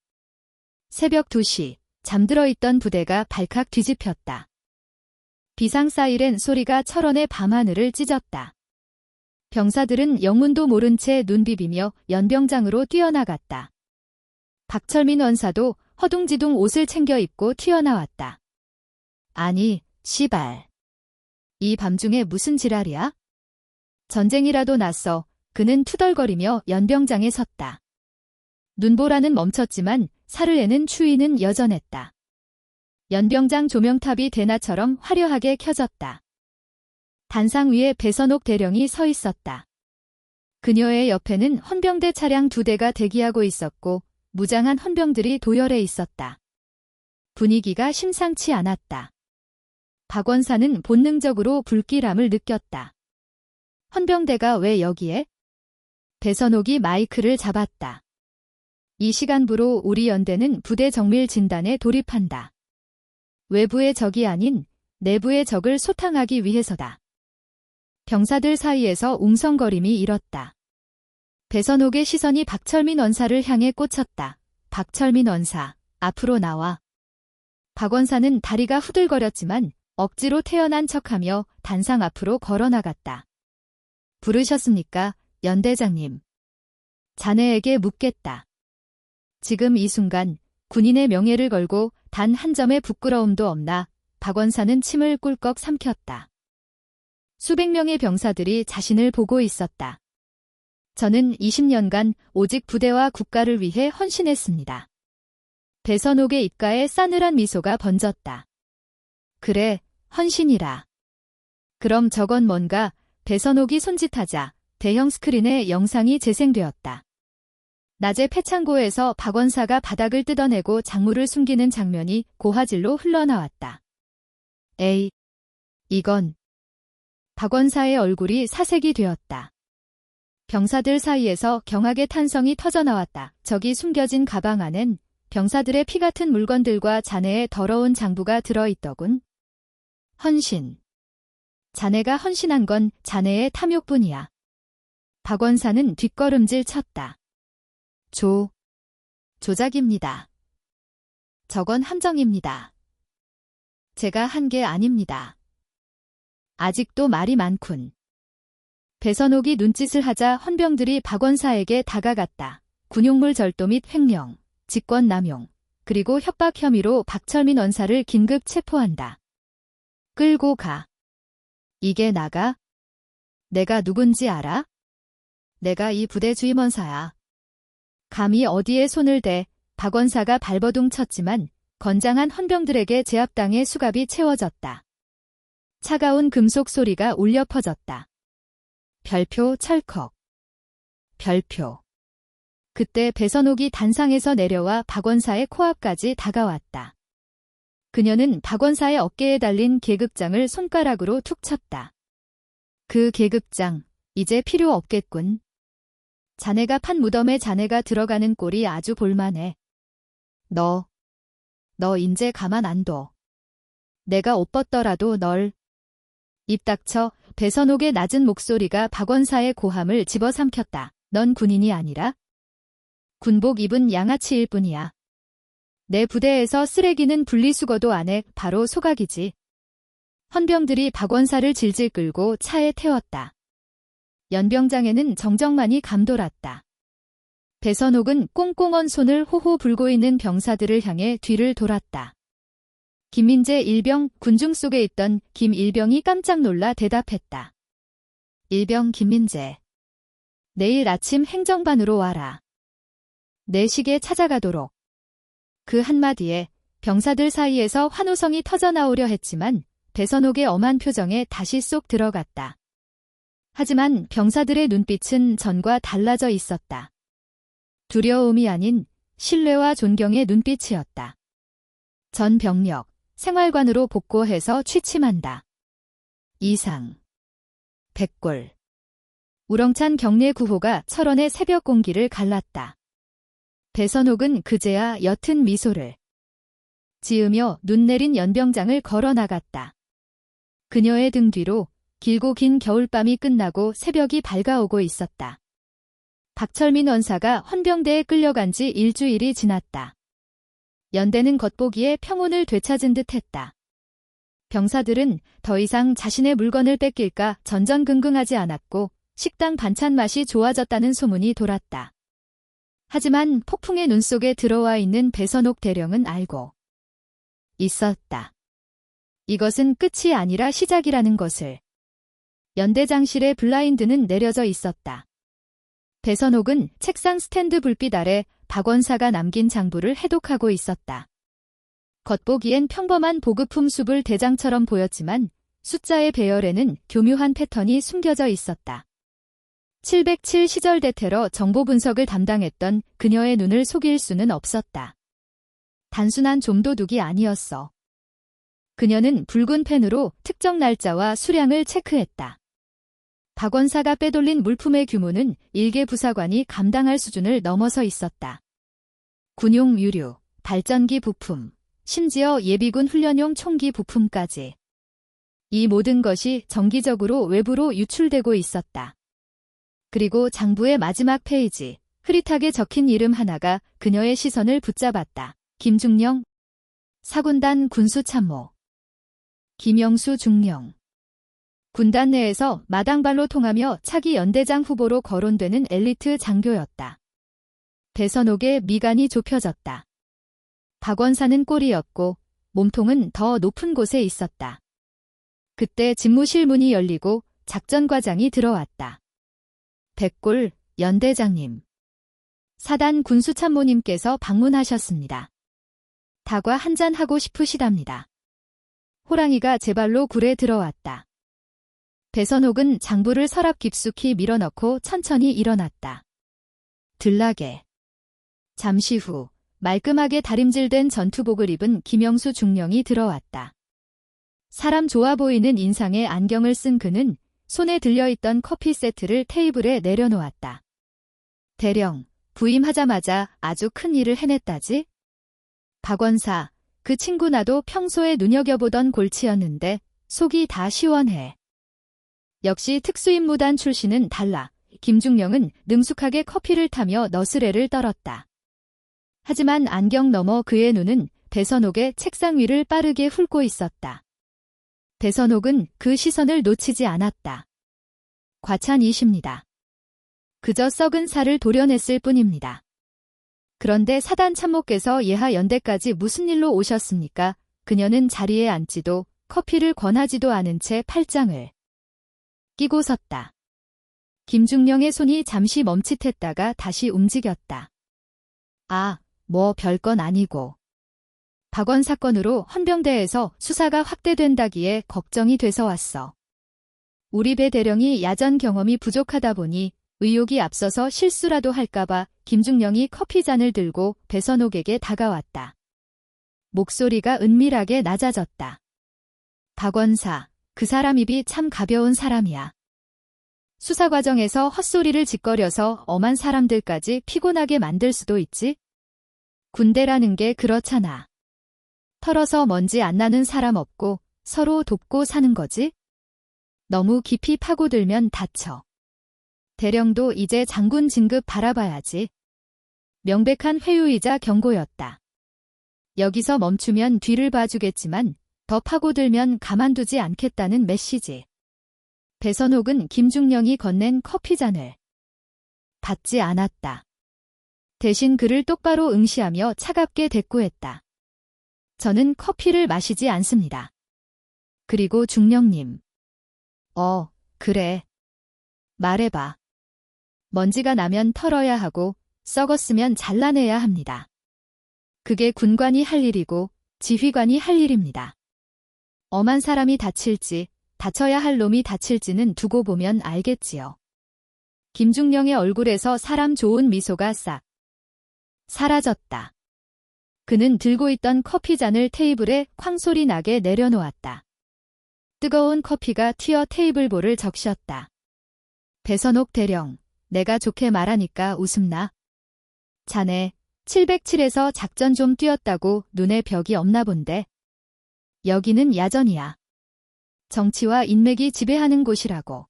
새벽 2시, 잠들어 있던 부대가 발칵 뒤집혔다. 비상 사이렌 소리가 철원의 밤하늘을 찢었다. 병사들은 영문도 모른 채 눈 비비며 연병장으로 뛰어나갔다. 박철민 원사도 허둥지둥 옷을 챙겨 입고 튀어나왔다. 아니, 시발. 이 밤중에 무슨 지랄이야? 전쟁이라도 났어. 그는 투덜거리며 연병장에 섰다. 눈보라는 멈췄지만 사르에는 추위는 여전했다. 연병장 조명탑이 대나처럼 화려하게 켜졌다. 단상 위에 배선옥 대령이 서 있었다. 그녀의 옆에는 헌병대 차량 2대가 대기하고 있었고 무장한 헌병들이 도열해 있었다. 분위기가 심상치 않았다. 박 원사는 본능적으로 불길함을 느꼈다. 헌병대가 왜 여기에? 배선옥이 마이크를 잡았다. 이 시간부로 우리 연대는 부대 정밀 진단에 돌입한다. 외부의 적이 아닌 내부의 적을 소탕하기 위해서다. 병사들 사이에서 웅성거림이 일었다. 배선옥의 시선이 박철민 원사를 향해 꽂혔다. 박철민 원사, 앞으로 나와. 박 원사는 다리가 후들거렸지만 억지로 태어난 척하며 단상 앞으로 걸어나갔다. 부르셨습니까, 연대장님? 자네에게 묻겠다. 지금 이 순간 군인의 명예를 걸고 단 한 점의 부끄러움도 없나? 박 원사는 침을 꿀꺽 삼켰다. 수백 명의 병사들이 자신을 보고 있었다. 저는 20년간 오직 부대와 국가를 위해 헌신했습니다. 배선옥의 입가에 싸늘한 미소가 번졌다. 그래, 헌신이라. 그럼 저건 뭔가? 배선옥이 손짓하자 대형 스크린에 영상이 재생되었다. 낮에 패창고에서 박 원사가 바닥을 뜯어내고 작물을 숨기는 장면이 고화질로 흘러나왔다. 에이, 이건. 박 원사의 얼굴이 사색이 되었다. 병사들 사이에서 경악의 탄성이 터져나왔다. 저기 숨겨진 가방 안엔 병사들의 피 같은 물건들과 자네의 더러운 장부가 들어있더군. 헌신. 자네가 헌신한 건 자네의 탐욕뿐이야. 박 원사는 뒷걸음질 쳤다. 조작입니다. 저건 함정입니다. 제가 한 게 아닙니다. 아직도 말이 많군. 배선옥이 눈짓을 하자 헌병들이 박 원사에게 다가갔다. 군용물 절도 및 횡령, 직권남용, 그리고 협박 혐의로 박철민 원사를 긴급 체포한다. 끌고 가. 이게 나가? 내가 누군지 알아? 내가 이 부대 주임원사야. 감히 어디에 손을 대? 박 원사가 발버둥 쳤지만 건장한 헌병들에게 제압당해 수갑이 채워졌다. 차가운 금속 소리가 울려 퍼졌다. 별표 철컥. 별표. 그때 배선옥이 단상에서 내려와 박 원사의 코앞까지 다가왔다. 그녀는 박 원사의 어깨에 달린 계급장을 손가락으로 툭 쳤다. 그 계급장, 이제 필요 없겠군. 자네가 판 무덤에 자네가 들어가는 꼴이 아주 볼만해. 너 인제 가만 안 둬. 내가 옷 벗더라도 널. 입 닥쳐. 배선옥의 낮은 목소리가 박 원사의 고함을 집어삼켰다. 넌 군인이 아니라 군복 입은 양아치일 뿐이야. 내 부대에서 쓰레기는 분리수거도 안 해. 바로 소각이지. 헌병들이 박 원사를 질질 끌고 차에 태웠다. 연병장에는 정적만이 감돌았다. 배선옥은 꽁꽁 언 손을 호호 불고 있는 병사들을 향해 뒤를 돌았다. 김민재 일병, 군중 속에 있던 김일병이 깜짝 놀라 대답했다. 일병 김민재. 내일 아침 행정반으로 와라. 내 식에 찾아가도록. 그 한마디에 병사들 사이에서 환호성이 터져나오려 했지만 배선옥의 엄한 표정에 다시 쏙 들어갔다. 하지만 병사들의 눈빛은 전과 달라져 있었다. 두려움이 아닌 신뢰와 존경의 눈빛이었다. 전 병력, 생활관으로 복구해서 취침한다. 이상. 백골. 우렁찬 경례 구호가 철원의 새벽 공기를 갈랐다. 배선옥은 그제야 옅은 미소를 지으며 눈 내린 연병장을 걸어 나갔다. 그녀의 등 뒤로 길고 긴 겨울밤이 끝나고 새벽이 밝아오고 있었다. 박철민 원사가 헌병대에 끌려간 지 일주일이 지났다. 연대는 겉보기에 평온을 되찾은 듯했다. 병사들은 더 이상 자신의 물건을 뺏길까 전전긍긍하지 않았고 식당 반찬 맛이 좋아졌다는 소문이 돌았다. 하지만 폭풍의 눈 속에 들어와 있는 배선옥 대령은 알고 있었다. 이것은 끝이 아니라 시작이라는 것을. 연대장실의 블라인드는 내려져 있었다. 배선옥은 책상 스탠드 불빛 아래 박 원사가 남긴 장부를 해독하고 있었다. 겉보기엔 평범한 보급품 수불 대장처럼 보였지만 숫자의 배열에는 교묘한 패턴이 숨겨져 있었다. 707 시절 대테러 정보 분석을 담당했던 그녀의 눈을 속일 수는 없었다. 단순한 좀도둑이 아니었어. 그녀는 붉은 펜으로 특정 날짜와 수량을 체크했다. 박 원사가 빼돌린 물품의 규모는 일개 부사관이 감당할 수준을 넘어서 있었다. 군용 유류, 발전기 부품, 심지어 예비군 훈련용 총기 부품까지. 이 모든 것이 정기적으로 외부로 유출되고 있었다. 그리고 장부의 마지막 페이지, 흐릿하게 적힌 이름 하나가 그녀의 시선을 붙잡았다. 김중령, 사군단 군수참모. 김영수 중령. 군단 내에서 마당발로 통하며 차기 연대장 후보로 거론되는 엘리트 장교였다. 배선옥의 미간이 좁혀졌다. 박원사는 꼴이었고 몸통은 더 높은 곳에 있었다. 그때 집무실 문이 열리고 작전과장이 들어왔다. 백골 연대장님. 사단 군수참모님께서 방문하셨습니다. 다과 한잔 하고 싶으시답니다. 호랑이가 제 발로 굴에 들어왔다. 배선옥은 장부를 서랍 깊숙이 밀어넣고 천천히 일어났다. 들나게. 잠시 후 말끔하게 다림질된 전투복을 입은 김영수 중령이 들어왔다. 사람 좋아 보이는 인상에 안경을 쓴 그는 손에 들려있던 커피 세트를 테이블에 내려놓았다. 대령, 부임하자마자 아주 큰 일을 해냈다지? 박원사, 그 친구 나도 평소에 눈여겨보던 골치였는데 속이 다 시원해. 역시 특수임무단 출신은 달라. 김중령은 능숙하게 커피를 타며 너스레를 떨었다. 하지만 안경 너머 그의 눈은 배선옥의 책상 위를 빠르게 훑고 있었다. 배선옥은 그 시선을 놓치지 않았다. 과찬이십니다. 그저 썩은 살을 도려냈을 뿐입니다. 그런데 사단 참모께서 예하 연대까지 무슨 일로 오셨습니까? 그녀는 자리에 앉지도 커피를 권하지도 않은 채 팔짱을 끼고 섰다. 김중령의 손이 잠시 멈칫했다가 다시 움직였다. 아, 뭐 별건 아니고. 박원 사건으로 헌병대에서 수사가 확대된다기에 걱정이 돼서 왔어. 우리 배 대령이 야전 경험이 부족하다 보니 의욕이 앞서서 실수라도 할까봐 김중령이 커피잔을 들고 배선옥에게 다가왔다. 목소리가 은밀하게 낮아졌다. 박원사, 그 사람 입이 참 가벼운 사람이야. 수사 과정에서 헛소리를 짓거려서 엄한 사람들까지 피곤하게 만들 수도 있지? 군대라는 게 그렇잖아. 털어서 먼지 안 나는 사람 없고 서로 돕고 사는 거지? 너무 깊이 파고들면 다쳐. 대령도 이제 장군 진급 바라봐야지. 명백한 회유이자 경고였다. 여기서 멈추면 뒤를 봐주겠지만 더 파고들면 가만두지 않겠다는 메시지. 배선옥은 김중령이 건넨 커피잔을 받지 않았다. 대신 그를 똑바로 응시하며 차갑게 대꾸했다. 저는 커피를 마시지 않습니다. 그리고 중령님. 그래. 말해봐. 먼지가 나면 털어야 하고 썩었으면 잘라내야 합니다. 그게 군관이 할 일이고 지휘관이 할 일입니다. 엄한 사람이 다칠지 다쳐야 할 놈이 다칠지는 두고 보면 알겠지요. 김중령의 얼굴에서 사람 좋은 미소가 싹 사라졌다. 그는 들고 있던 커피잔을 테이블에 쾅소리 나게 내려놓았다. 뜨거운 커피가 튀어 테이블볼을 적셨다. 배선옥 대령, 내가 좋게 말하니까 웃음나? 자네 707에서 작전 좀 뛰었다고 눈에 벽이 없나 본데. 여기는 야전이야. 정치와 인맥이 지배하는 곳이라고.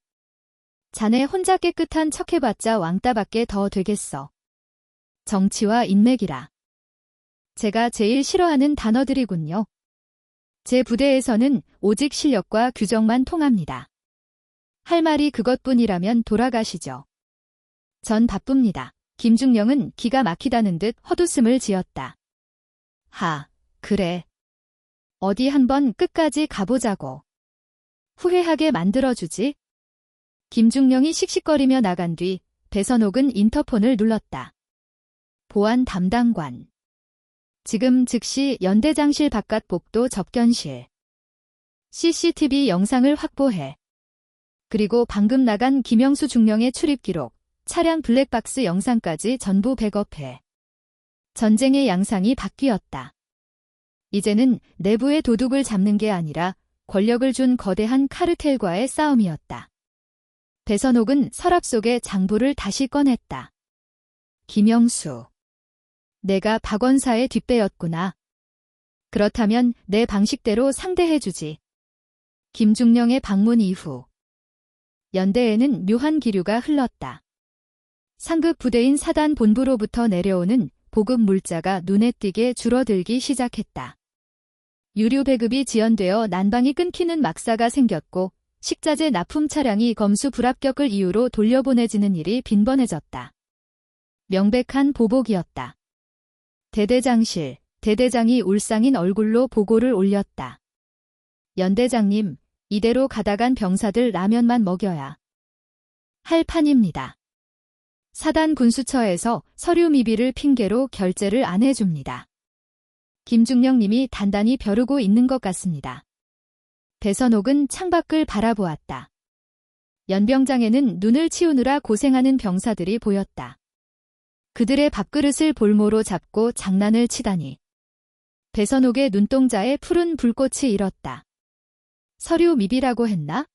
자네 혼자 깨끗한 척해봤자 왕따밖에 더 되겠어. 정치와 인맥이라. 제가 제일 싫어하는 단어들이군요. 제 부대에서는 오직 실력과 규정만 통합니다. 할 말이 그것뿐이라면 돌아가시죠. 전 바쁩니다. 김중령은 기가 막히다는 듯 헛웃음을 지었다. 그래. 어디 한번 끝까지 가보자고. 후회하게 만들어주지. 김중령이 씩씩거리며 나간 뒤 배선옥은 인터폰을 눌렀다. 보안 담당관. 지금 즉시 연대장실 바깥 복도 접견실. CCTV 영상을 확보해. 그리고 방금 나간 김영수 중령의 출입 기록, 차량 블랙박스 영상까지 전부 백업해. 전쟁의 양상이 바뀌었다. 이제는 내부의 도둑을 잡는 게 아니라 권력을 준 거대한 카르텔과의 싸움이었다. 배선옥은 서랍 속의 장부를 다시 꺼냈다. 김영수. 내가 박원사의 뒷배였구나. 그렇다면 내 방식대로 상대해주지. 김중령의 방문 이후 연대에는 묘한 기류가 흘렀다. 상급 부대인 사단 본부로부터 내려오는 보급 물자가 눈에 띄게 줄어들기 시작했다. 유류 배급이 지연되어 난방이 끊기는 막사가 생겼고 식자재 납품 차량이 검수 불합격을 이유로 돌려보내지는 일이 빈번해졌다. 명백한 보복이었다. 대대장실, 대대장이 울상인 얼굴로 보고를 올렸다. 연대장님, 이대로 가다간 병사들 라면만 먹여야 할 판입니다. 사단 군수처에서 서류 미비를 핑계로 결제를 안 해줍니다. 김중령님이 단단히 벼르고 있는 것 같습니다. 배선옥은 창밖을 바라보았다. 연병장에는 눈을 치우느라 고생하는 병사들이 보였다. 그들의 밥그릇을 볼모로 잡고 장난을 치다니. 배선옥의 눈동자에 푸른 불꽃이 일었다. 서류 미비라고 했나?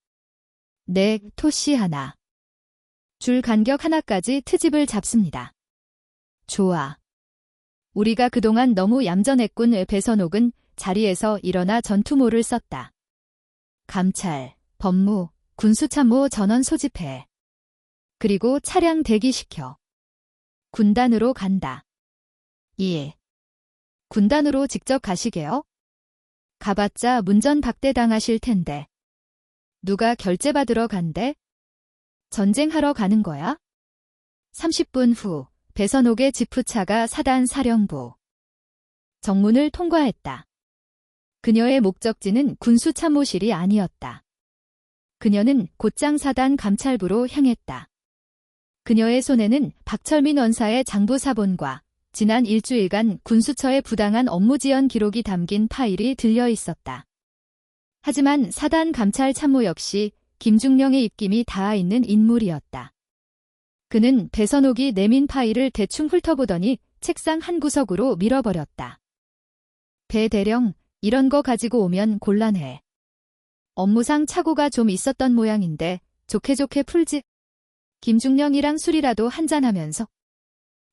네, 토시 하나. 줄 간격 하나까지 트집을 잡습니다. 좋아. 우리가 그동안 너무 얌전했군. 배선옥은 자리에서 일어나 전투모를 썼다. 감찰, 법무, 군수참모 전원 소집해. 그리고 차량 대기시켜. 군단으로 간다. 예. 군단으로 직접 가시게요? 가봤자 문전박대당하실 텐데. 누가 결제받으러 간대? 전쟁하러 가는 거야? 30분 후 배선옥의 지프차가 사단 사령부 정문을 통과했다. 그녀의 목적지는 군수참모실이 아니었다. 그녀는 곧장 사단 감찰부로 향했다. 그녀의 손에는 박철민 원사의 장부사본과 지난 일주일간 군수처의 부당한 업무 지연 기록이 담긴 파일이 들려 있었다. 하지만 사단 감찰 참모 역시 김중령의 입김이 닿아 있는 인물이었다. 그는 배선옥이 내민 파일을 대충 훑어보더니 책상 한 구석으로 밀어버렸다. 배 대령, 이런 거 가지고 오면 곤란해. 업무상 착오가 좀 있었던 모양인데 좋게 풀지. 김중령이랑 술이라도 한잔하면서.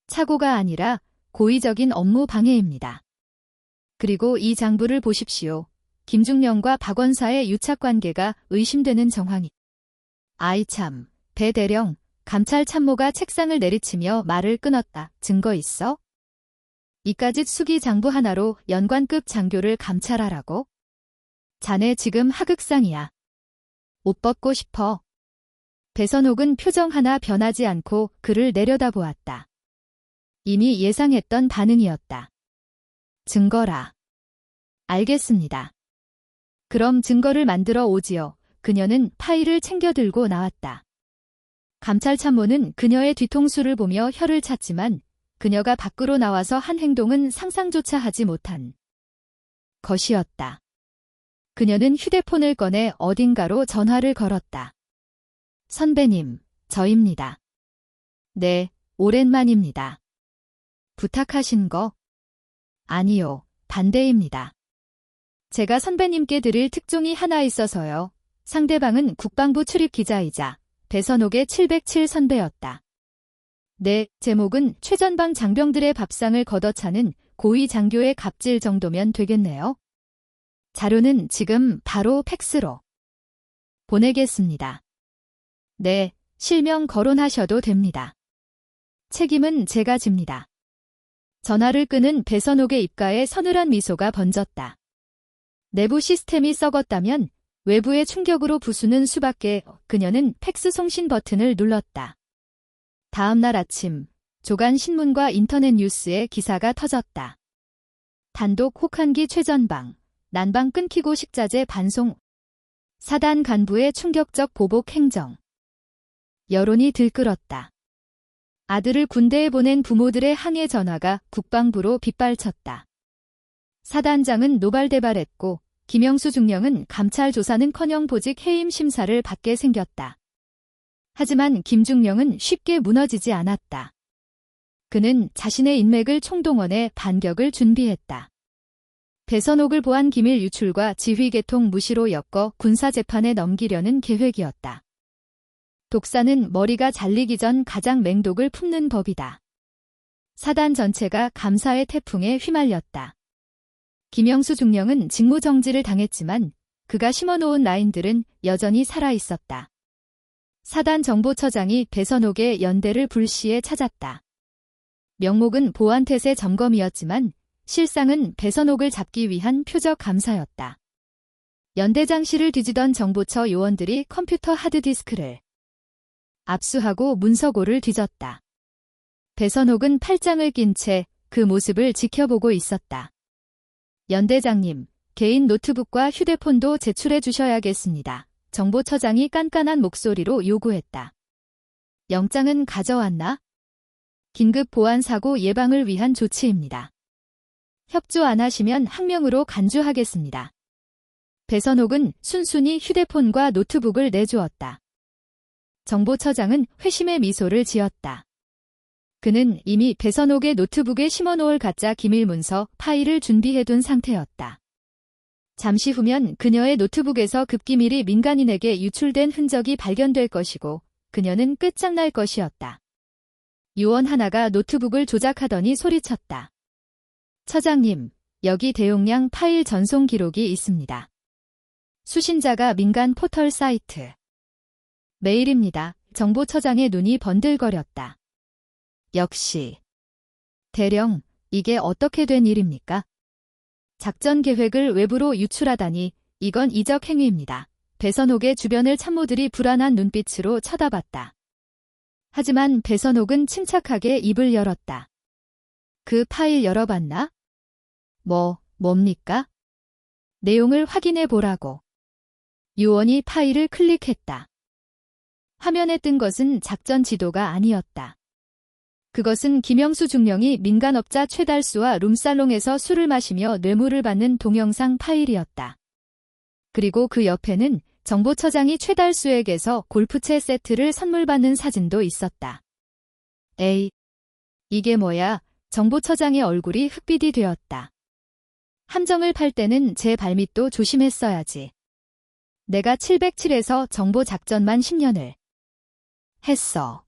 착오가 아니라 고의적인 업무 방해입니다. 그리고 이 장부를 보십시오. 김중령과 박 원사의 유착관계가 의심되는 정황이. 아이 참, 배 대령, 감찰 참모가 책상을 내리치며 말을 끊었다. 증거 있어? 이까짓 수기 장부 하나로 연관급 장교를 감찰하라고? 자네 지금 하극상이야. 옷 벗고 싶어. 배선옥은 표정 하나 변하지 않고 그를 내려다보았다. 이미 예상했던 반응이었다. 증거라. 알겠습니다. 그럼 증거를 만들어 오지요. 그녀는 파일을 챙겨 들고 나왔다. 감찰참모는 그녀의 뒤통수를 보며 혀를 찼지만 그녀가 밖으로 나와서 한 행동은 상상조차 하지 못한 것이었다. 그녀는 휴대폰을 꺼내 어딘가로 전화를 걸었다. 선배님, 저입니다. 네, 오랜만입니다. 부탁하신 거? 아니요, 반대입니다. 제가 선배님께 드릴 특종이 하나 있어서요. 상대방은 국방부 출입 기자이자 배선옥의 707 선배였다. 네, 제목은 최전방 장병들의 밥상을 걷어차는 고위 장교의 갑질 정도면 되겠네요. 자료는 지금 바로 팩스로 보내겠습니다. 네, 실명 거론하셔도 됩니다. 책임은 제가 집니다. 전화를 끄는 배선옥의 입가에 서늘한 미소가 번졌다. 내부 시스템이 썩었다면 외부의 충격으로 부수는 수밖에. 그녀는 팩스 송신 버튼을 눌렀다. 다음 날 아침 조간 신문과 인터넷 뉴스에 기사가 터졌다. 단독 혹한기 최전방, 난방 끊기고 식자재 반송. 사단 간부의 충격적 보복 행정. 여론이 들끓었다. 아들을 군대에 보낸 부모들의 항해 전화가 국방부로 빗발쳤다. 사단장은 노발대발했고 김영수 중령은 감찰 조사는커녕 보직 해임 심사를 받게 생겼다. 하지만 김중령은 쉽게 무너지지 않았다. 그는 자신의 인맥을 총동원해 반격을 준비했다. 배선옥을 보안 기밀 유출과 지휘 개통 무시로 엮어 군사재판에 넘기려는 계획이었다. 독사는 머리가 잘리기 전 가장 맹독을 품는 법이다. 사단 전체가 감사의 태풍에 휘말렸다. 김영수 중령은 직무정지를 당했지만 그가 심어놓은 라인들은 여전히 살아있었다. 사단 정보처장이 배선옥의 연대를 불시에 찾았다. 명목은 보안태세 점검이었지만 실상은 배선옥을 잡기 위한 표적 감사였다. 연대장실을 뒤지던 정보처 요원들이 컴퓨터 하드디스크를 압수하고 문서고를 뒤졌다. 배선옥은 팔짱을 낀 채 그 모습을 지켜보고 있었다. 연대장님, 개인 노트북과 휴대폰도 제출해 주셔야겠습니다. 정보처장이 깐깐한 목소리로 요구했다. 영장은 가져왔나? 긴급 보안사고 예방을 위한 조치입니다. 협조 안 하시면 항명으로 간주하겠습니다. 배선옥은 순순히 휴대폰과 노트북을 내주었다. 정보처장은 회심의 미소를 지었다. 그는 이미 배선옥의 노트북에 심어놓을 가짜 기밀문서 파일을 준비해둔 상태였다. 잠시 후면 그녀의 노트북에서 급기밀이 민간인에게 유출된 흔적이 발견될 것이고 그녀는 끝장날 것이었다. 요원 하나가 노트북을 조작하더니 소리쳤다. 처장님, 여기 대용량 파일 전송 기록이 있습니다. 수신자가 민간 포털 사이트. 메일입니다. 정보처장의 눈이 번들거렸다. 역시. 대령, 이게 어떻게 된 일입니까? 작전 계획을 외부로 유출하다니 이건 이적 행위입니다. 배선옥의 주변을 참모들이 불안한 눈빛으로 쳐다봤다. 하지만 배선옥은 침착하게 입을 열었다. 그 파일 열어봤나? 뭡니까? 내용을 확인해 보라고. 요원이 파일을 클릭했다. 화면에 뜬 것은 작전 지도가 아니었다. 그것은 김영수 중령이 민간업자 최달수와 룸살롱에서 술을 마시며 뇌물을 받는 동영상 파일이었다. 그리고 그 옆에는 정보처장이 최달수에게서 골프채 세트를 선물 받는 사진도 있었다. 에이, 이게 뭐야? 정보처장의 얼굴이 흑빛이 되었다. 함정을 팔 때는 제 발밑도 조심했어야지. 내가 707에서 정보작전만 10년을 했어.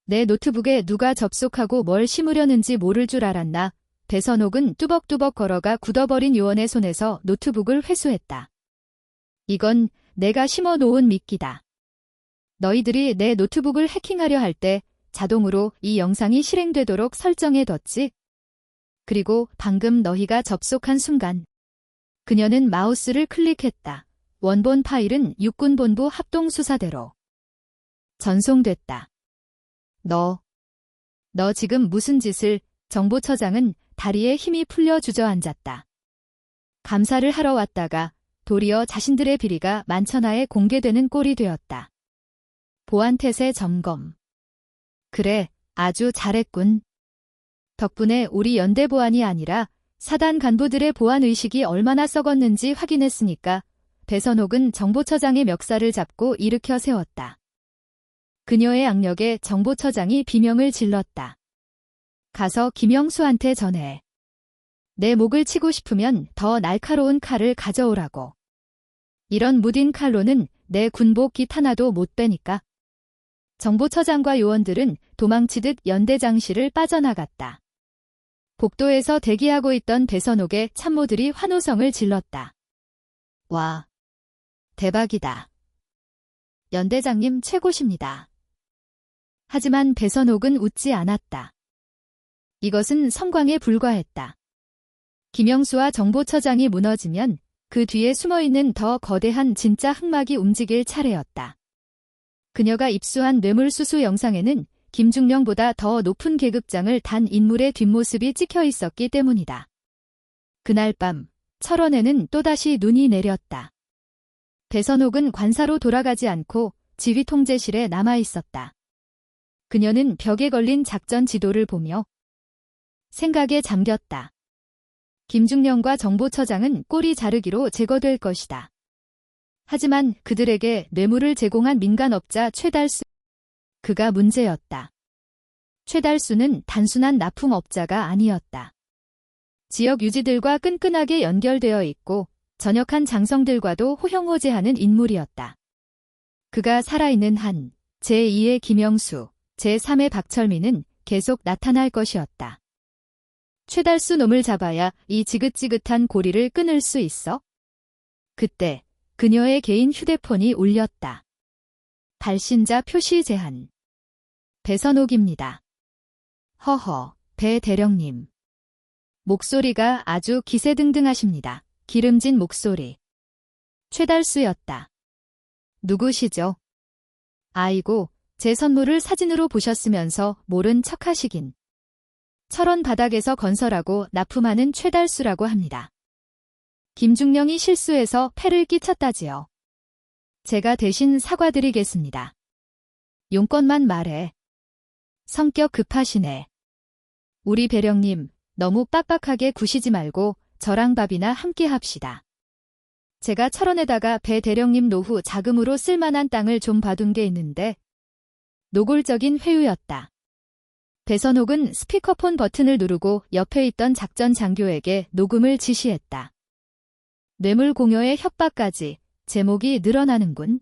내 노트북에 누가 접속하고 뭘 심으려는지 모를 줄 알았나. 배선옥은 뚜벅뚜벅 걸어가 굳어버린 요원의 손에서 노트북을 회수했다. 이건 내가 심어놓은 미끼다. 너희들이 내 노트북을 해킹하려 할 때 자동으로 이 영상이 실행되도록 설정해뒀지. 그리고 방금 너희가 접속한 순간 그녀는 마우스를 클릭했다. 원본 파일은 육군본부 합동수사대로 전송됐다. 너 지금 무슨 짓을? 정보처장은 다리에 힘이 풀려 주저앉았다. 감사를 하러 왔다가 도리어 자신들의 비리가 만천하에 공개되는 꼴이 되었다. 보안태세 점검. 그래, 아주 잘했군. 덕분에 우리 연대 보안이 아니라 사단 간부들의 보안의식이 얼마나 썩었는지 확인했으니까 배선옥은 정보처장의 멱살을 잡고 일으켜 세웠다. 그녀의 악력에 정보처장이 비명을 질렀다. 가서 김영수한테 전해. 내 목을 치고 싶으면 더 날카로운 칼을 가져오라고. 이런 무딘 칼로는 내 군복 깃 하나도 못 빼니까. 정보처장과 요원들은 도망치듯 연대장실을 빠져나갔다. 복도에서 대기하고 있던 배선옥의 참모들이 환호성을 질렀다. 와, 대박이다. 연대장님 최고십니다. 하지만 배선옥은 웃지 않았다. 이것은 성광에 불과했다. 김영수와 정보처장이 무너지면 그 뒤에 숨어있는 더 거대한 진짜 흑막이 움직일 차례였다. 그녀가 입수한 뇌물수수 영상에는 김중령보다 더 높은 계급장을 단 인물의 뒷모습이 찍혀 있었기 때문이다. 그날 밤 철원에는 또다시 눈이 내렸다. 배선옥은 관사로 돌아가지 않고 지휘통제실에 남아있었다. 그녀는 벽에 걸린 작전 지도를 보며 생각에 잠겼다. 김중령과 정보처장은 꼬리 자르기로 제거될 것이다. 하지만 그들에게 뇌물을 제공한 민간업자 최달수, 그가 문제였다. 최달수는 단순한 납품업자가 아니었다. 지역 유지들과 끈끈하게 연결되어 있고 전역한 장성들과도 호형호재하는 인물이었다. 그가 살아있는 한 제2의 김영수, 제3의 박철민은 계속 나타날 것이었다. 최달수 놈을 잡아야 이 지긋지긋한 고리를 끊을 수 있어? 그때 그녀의 개인 휴대폰이 울렸다. 발신자 표시 제한. 배선옥입니다. 허허, 배 대령님. 목소리가 아주 기세등등하십니다. 기름진 목소리. 최달수였다. 누구시죠? 아이고, 제 선물을 사진으로 보셨으면서 모른 척하시긴. 철원 바닥에서 건설하고 납품하는 최달수라고 합니다. 김중령이 실수해서 폐를 끼쳤다지요. 제가 대신 사과드리겠습니다. 용건만 말해. 성격 급하시네. 우리 배령님, 너무 빡빡하게 구시지 말고 저랑 밥이나 함께 합시다. 제가 철원에다가 배 대령님 노후 자금으로 쓸만한 땅을 좀 봐둔 게 있는데. 노골적인 회유였다. 배선옥은 스피커폰 버튼을 누르고 옆에 있던 작전 장교에게 녹음을 지시했다. 뇌물 공여의 협박까지 제목이 늘어나는군.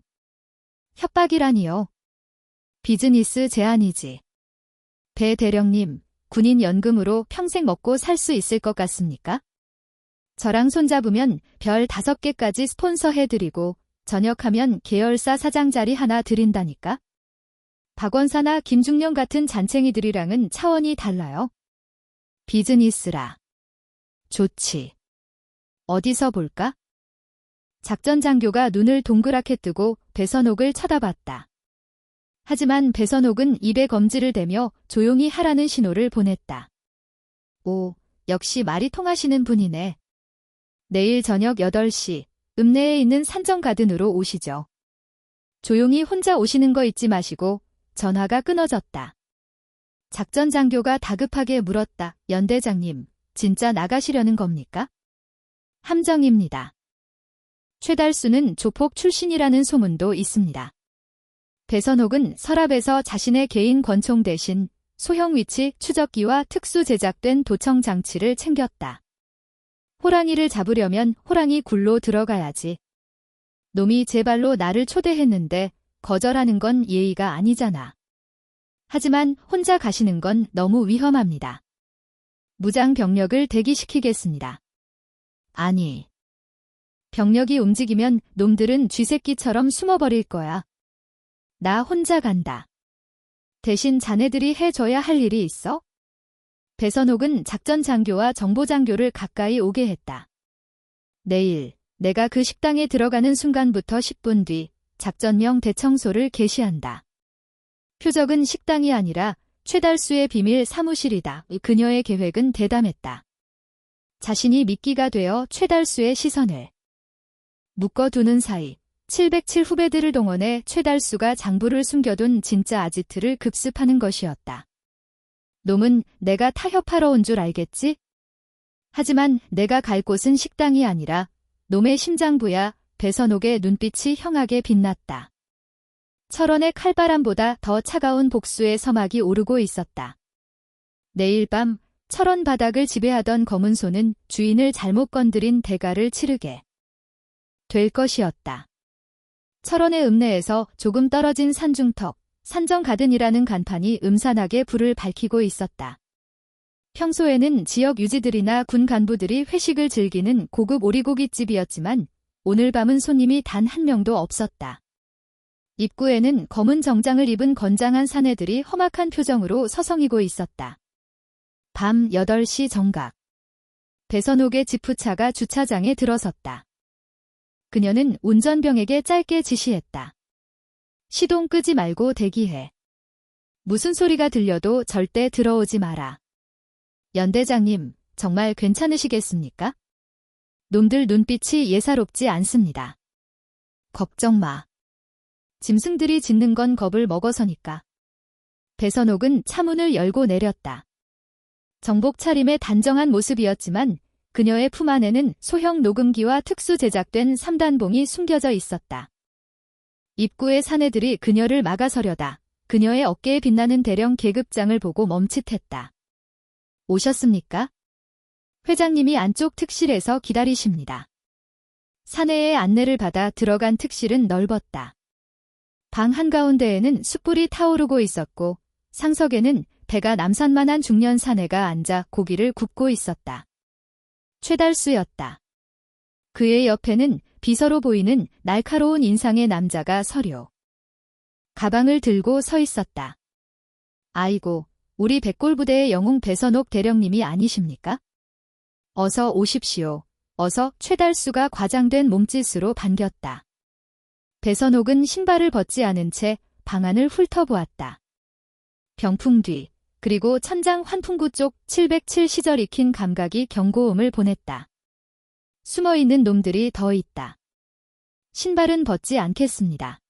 협박이라니요. 비즈니스 제안이지. 배 대령님, 군인 연금으로 평생 먹고 살 수 있을 것 같습니까? 저랑 손잡으면 별 5개까지 스폰서 해드리고 전역하면 계열사 사장 자리 하나 드린다니까? 박원사나 김중령 같은 잔챙이들이랑은 차원이 달라요. 비즈니스라. 좋지. 어디서 볼까? 작전 장교가 눈을 동그랗게 뜨고 배선옥을 쳐다봤다. 하지만 배선옥은 입에 검지를 대며 조용히 하라는 신호를 보냈다. 오, 역시 말이 통하시는 분이네. 내일 저녁 8시, 읍내에 있는 산정가든으로 오시죠. 조용히 혼자 오시는 거 잊지 마시고. 전화가 끊어졌다. 작전 장교가 다급하게 물었다. 연대장님, 진짜 나가시려는 겁니까? 함정입니다. 최달수는 조폭 출신이라는 소문도 있습니다. 배선옥은 서랍에서 자신의 개인 권총 대신 소형 위치 추적기와 특수 제작된 도청 장치를 챙겼다. 호랑이를 잡으려면 호랑이 굴로 들어가야지. 놈이 제 발로 나를 초대했는데 거절하는 건 예의가 아니잖아. 하지만 혼자 가시는 건 너무 위험합니다. 무장 병력을 대기시키겠습니다. 아니. 병력이 움직이면 놈들은 쥐새끼처럼 숨어버릴 거야. 나 혼자 간다. 대신 자네들이 해줘야 할 일이 있어? 배선옥은 작전 장교와 정보 장교를 가까이 오게 했다. 내일 내가 그 식당에 들어가는 순간부터 10분 뒤 작전명 대청소를 개시한다. 표적은 식당이 아니라 최달수의 비밀 사무실이다. 그녀의 계획은 대담했다. 자신이 미끼가 되어 최달수의 시선을 묶어두는 사이 707 후배들을 동원해 최달수가 장부를 숨겨둔 진짜 아지트를 급습하는 것이었다. 놈은 내가 타협하러 온 줄 알겠지? 하지만 내가 갈 곳은 식당이 아니라 놈의 심장부야. 배선옥의 눈빛이 형하게 빛났다. 철원의 칼바람보다 더 차가운 복수의 서막이 오르고 있었다. 내일 밤 철원 바닥을 지배하던 검은 소는 주인을 잘못 건드린 대가를 치르게 될 것이었다. 철원의 읍내에서 조금 떨어진 산중턱, 산정가든이라는 간판이 음산하게 불을 밝히고 있었다. 평소에는 지역 유지들이나 군 간부들이 회식을 즐기는 고급 오리고기집이었지만 오늘 밤은 손님이 단 한 명도 없었다. 입구에는 검은 정장을 입은 건장한 사내들이 험악한 표정으로 서성이고 있었다. 밤 8시 정각. 배선옥의 지프차가 주차장에 들어섰다. 그녀는 운전병에게 짧게 지시했다. 시동 끄지 말고 대기해. 무슨 소리가 들려도 절대 들어오지 마라. 연대장님, 정말 괜찮으시겠습니까? 놈들 눈빛이 예사롭지 않습니다. 걱정 마. 짐승들이 짖는 건 겁을 먹어서니까. 배선옥은 차문을 열고 내렸다. 정복 차림의 단정한 모습이었지만 그녀의 품 안에는 소형 녹음기와 특수 제작된 3단봉이 숨겨져 있었다. 입구의 사내들이 그녀를 막아서려다 그녀의 어깨에 빛나는 대령 계급장을 보고 멈칫했다. 오셨습니까? 회장님이 안쪽 특실에서 기다리십니다. 사내의 안내를 받아 들어간 특실은 넓었다. 방 한가운데에는 숯불이 타오르고 있었고 상석에는 배가 남산만한 중년 사내가 앉아 고기를 굽고 있었다. 최달수였다. 그의 옆에는 비서로 보이는 날카로운 인상의 남자가 서류 가방을 들고 서 있었다. 아이고, 우리 백골부대의 영웅 배선옥 대령님이 아니십니까? 어서 오십시오. 어서. 최달수가 과장된 몸짓으로 반겼다. 배선옥은 신발을 벗지 않은 채 방안을 훑어보았다. 병풍 뒤, 그리고 천장 환풍구 쪽 707 시절 익힌 감각이 경고음을 보냈다. 숨어있는 놈들이 더 있다. 신발은 벗지 않겠습니다.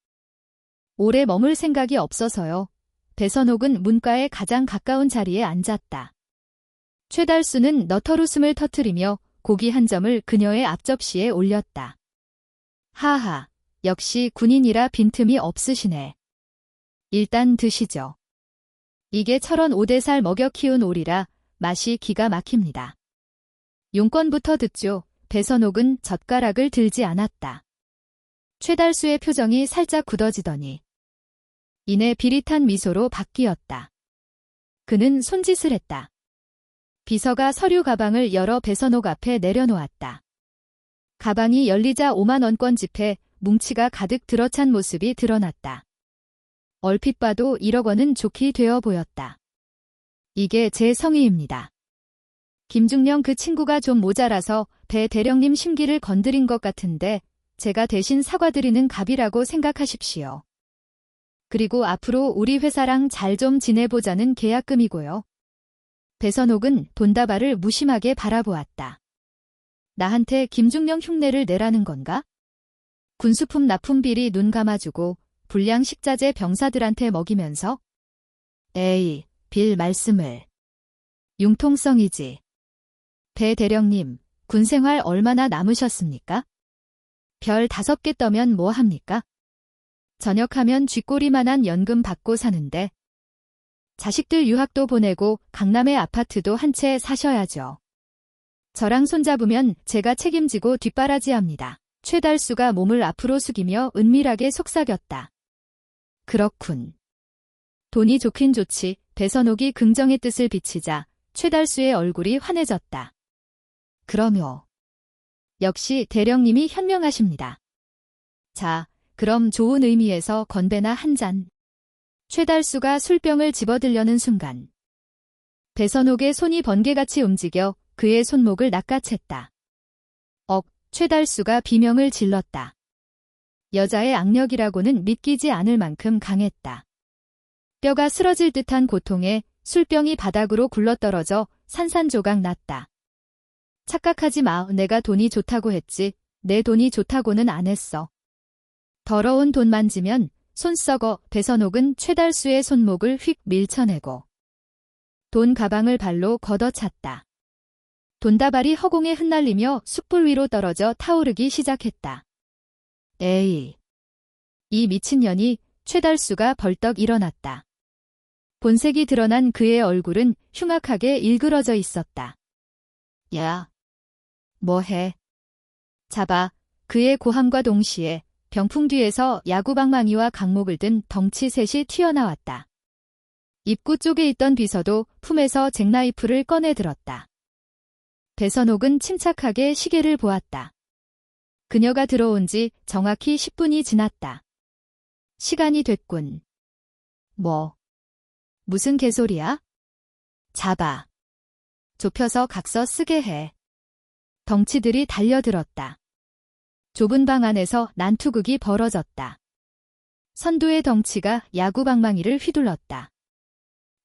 오래 머물 생각이 없어서요. 배선옥은 문과에 가장 가까운 자리에 앉았다. 최달수는 너털웃음을 터뜨리며 고기 한 점을 그녀의 앞접시에 올렸다. 하하, 역시 군인이라 빈틈이 없으시네. 일단 드시죠. 이게 철원 5대살 먹여 키운 오리라 맛이 기가 막힙니다. 용건부터 듣죠. 배선옥은 젓가락을 들지 않았다. 최달수의 표정이 살짝 굳어지더니 이내 비릿한 미소로 바뀌었다. 그는 손짓을 했다. 비서가 서류 가방을 열어 배선옥 앞에 내려놓았다. 가방이 열리자 5만 원권 지폐 뭉치가 가득 들어찬 모습이 드러났다. 얼핏 봐도 1억 원은 좋게 되어 보였다. 이게 제 성의입니다. 김중령 그 친구가 좀 모자라서 배 대령님 심기를 건드린 것 같은데 제가 대신 사과드리는 값이라고 생각하십시오. 그리고 앞으로 우리 회사랑 잘 좀 지내보자는 계약금이고요. 배선옥은 돈다발을 무심하게 바라보았다. 나한테 김중령 흉내를 내라는 건가? 군수품 납품비리 눈 감아주고 불량 식자재 병사들한테 먹이면서? 에이, 빌 말씀을. 융통성이지. 배 대령님, 군생활 얼마나 남으셨습니까? 별 5개 떠면 뭐 합니까? 전역하면 쥐꼬리만한 연금 받고 사는데. 자식들 유학도 보내고 강남의 아파트도 한 채 사셔야죠. 저랑 손잡으면 제가 책임지고 뒷바라지합니다. 최달수가 몸을 앞으로 숙이며 은밀하게 속삭였다. 그렇군. 돈이 좋긴 좋지. 배선옥이 긍정의 뜻을 비치자 최달수의 얼굴이 환해졌다. 그럼요. 역시 대령님이 현명하십니다. 자, 그럼 좋은 의미에서 건배나 한 잔. 최달수가 술병을 집어들려는 순간 배선옥의 손이 번개같이 움직여 그의 손목을 낚아챘다. 최달수가 비명을 질렀다. 여자의 악력이라고는 믿기지 않을 만큼 강했다. 뼈가 쓰러질 듯한 고통에 술병이 바닥으로 굴러떨어져 산산조각 났다. 착각하지 마. 내가 돈이 좋다고 했지. 내 돈이 좋다고는 안 했어. 더러운 돈 만지면 손 썩어. 배선옥은 최달수의 손목을 휙 밀쳐내고 돈 가방을 발로 걷어찼다. 돈다발이 허공에 흩날리며 숯불 위로 떨어져 타오르기 시작했다. 에이. 이 미친년이. 최달수가 벌떡 일어났다. 본색이 드러난 그의 얼굴은 흉악하게 일그러져 있었다. 야. 뭐해? 잡아. 그의 고함과 동시에 병풍 뒤에서 야구방망이와 강목을 든 덩치 셋이 튀어나왔다. 입구 쪽에 있던 비서도 품에서 잭나이프를 꺼내 들었다. 배선옥은 침착하게 시계를 보았다. 그녀가 들어온 지 정확히 10분이 지났다. 시간이 됐군. 뭐? 무슨 개소리야? 잡아. 좁혀서 각서 쓰게 해. 덩치들이 달려들었다. 좁은 방 안에서 난투극이 벌어졌다. 선두의 덩치가 야구방망이를 휘둘렀다.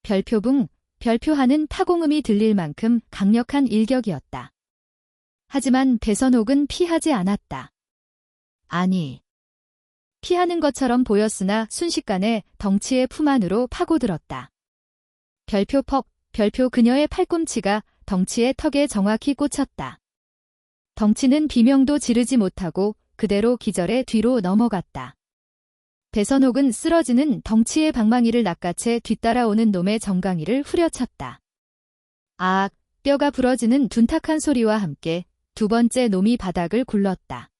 별표붕, 별표하는 파공음이 들릴 만큼 강력한 일격이었다. 하지만 배선옥은 피하지 않았다. 아니, 피하는 것처럼 보였으나 순식간에 덩치의 품 안으로 파고들었다. 별표 퍽, 별표 그녀의 팔꿈치가 덩치의 턱에 정확히 꽂혔다. 덩치는 비명도 지르지 못하고 그대로 기절해 뒤로 넘어갔다. 배선옥은 쓰러지는 덩치의 방망이를 낚아채 뒤따라오는 놈의 정강이를 후려쳤다. 아악, 뼈가 부러지는 둔탁한 소리와 함께 두 번째 놈이 바닥을 굴렀다.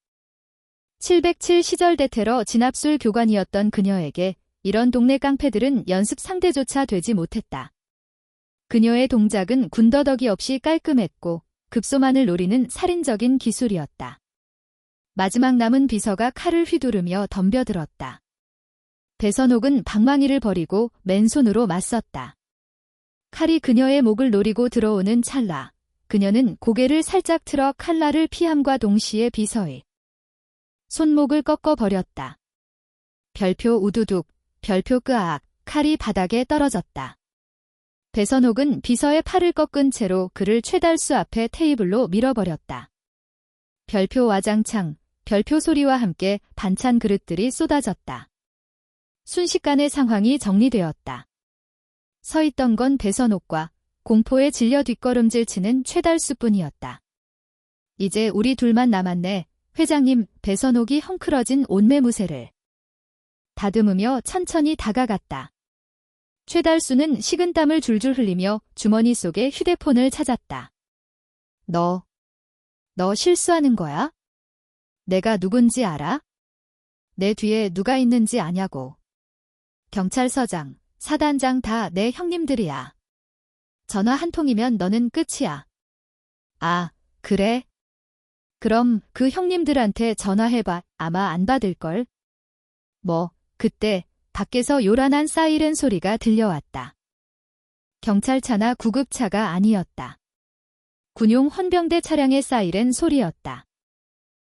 707 시절 대테러 진압술 교관이었던 그녀에게 이런 동네 깡패들은 연습 상대조차 되지 못했다. 그녀의 동작은 군더더기 없이 깔끔했고 급소만을 노리는 살인적인 기술이었다. 마지막 남은 비서가 칼을 휘두르며 덤벼들었다. 배선옥은 방망이를 버리고 맨손으로 맞섰다. 칼이 그녀의 목을 노리고 들어오는 찰나 그녀는 고개를 살짝 틀어 칼날을 피함과 동시에 비서의 손목을 꺾어버렸다. 별표 우두둑, 별표 끄악, 칼이 바닥에 떨어졌다. 배선옥은 비서의 팔을 꺾은 채로 그를 최달수 앞에 테이블로 밀어버렸다. 별표 와장창, 별표 소리와 함께 반찬 그릇들이 쏟아졌다. 순식간에 상황이 정리되었다. 서 있던 건 배선옥과 공포에 질려 뒷걸음질 치는 최달수뿐이었다. 이제 우리 둘만 남았네. 회장님, 배선옥이 헝클어진 온매무새를 다듬으며 천천히 다가갔다. 최달수는 식은땀을 줄줄 흘리며 주머니 속에 휴대폰을 찾았다. 너 실수하는 거야? 내가 누군지 알아? 내 뒤에 누가 있는지 아냐고. 경찰서장, 사단장 다 내 형님들이야. 전화 한 통이면 너는 끝이야. 아, 그래? 그럼 그 형님들한테 전화해봐. 아마 안 받을걸? 그때 밖에서 요란한 사이렌 소리가 들려왔다. 경찰차나 구급차가 아니었다. 군용 헌병대 차량의 사이렌 소리였다.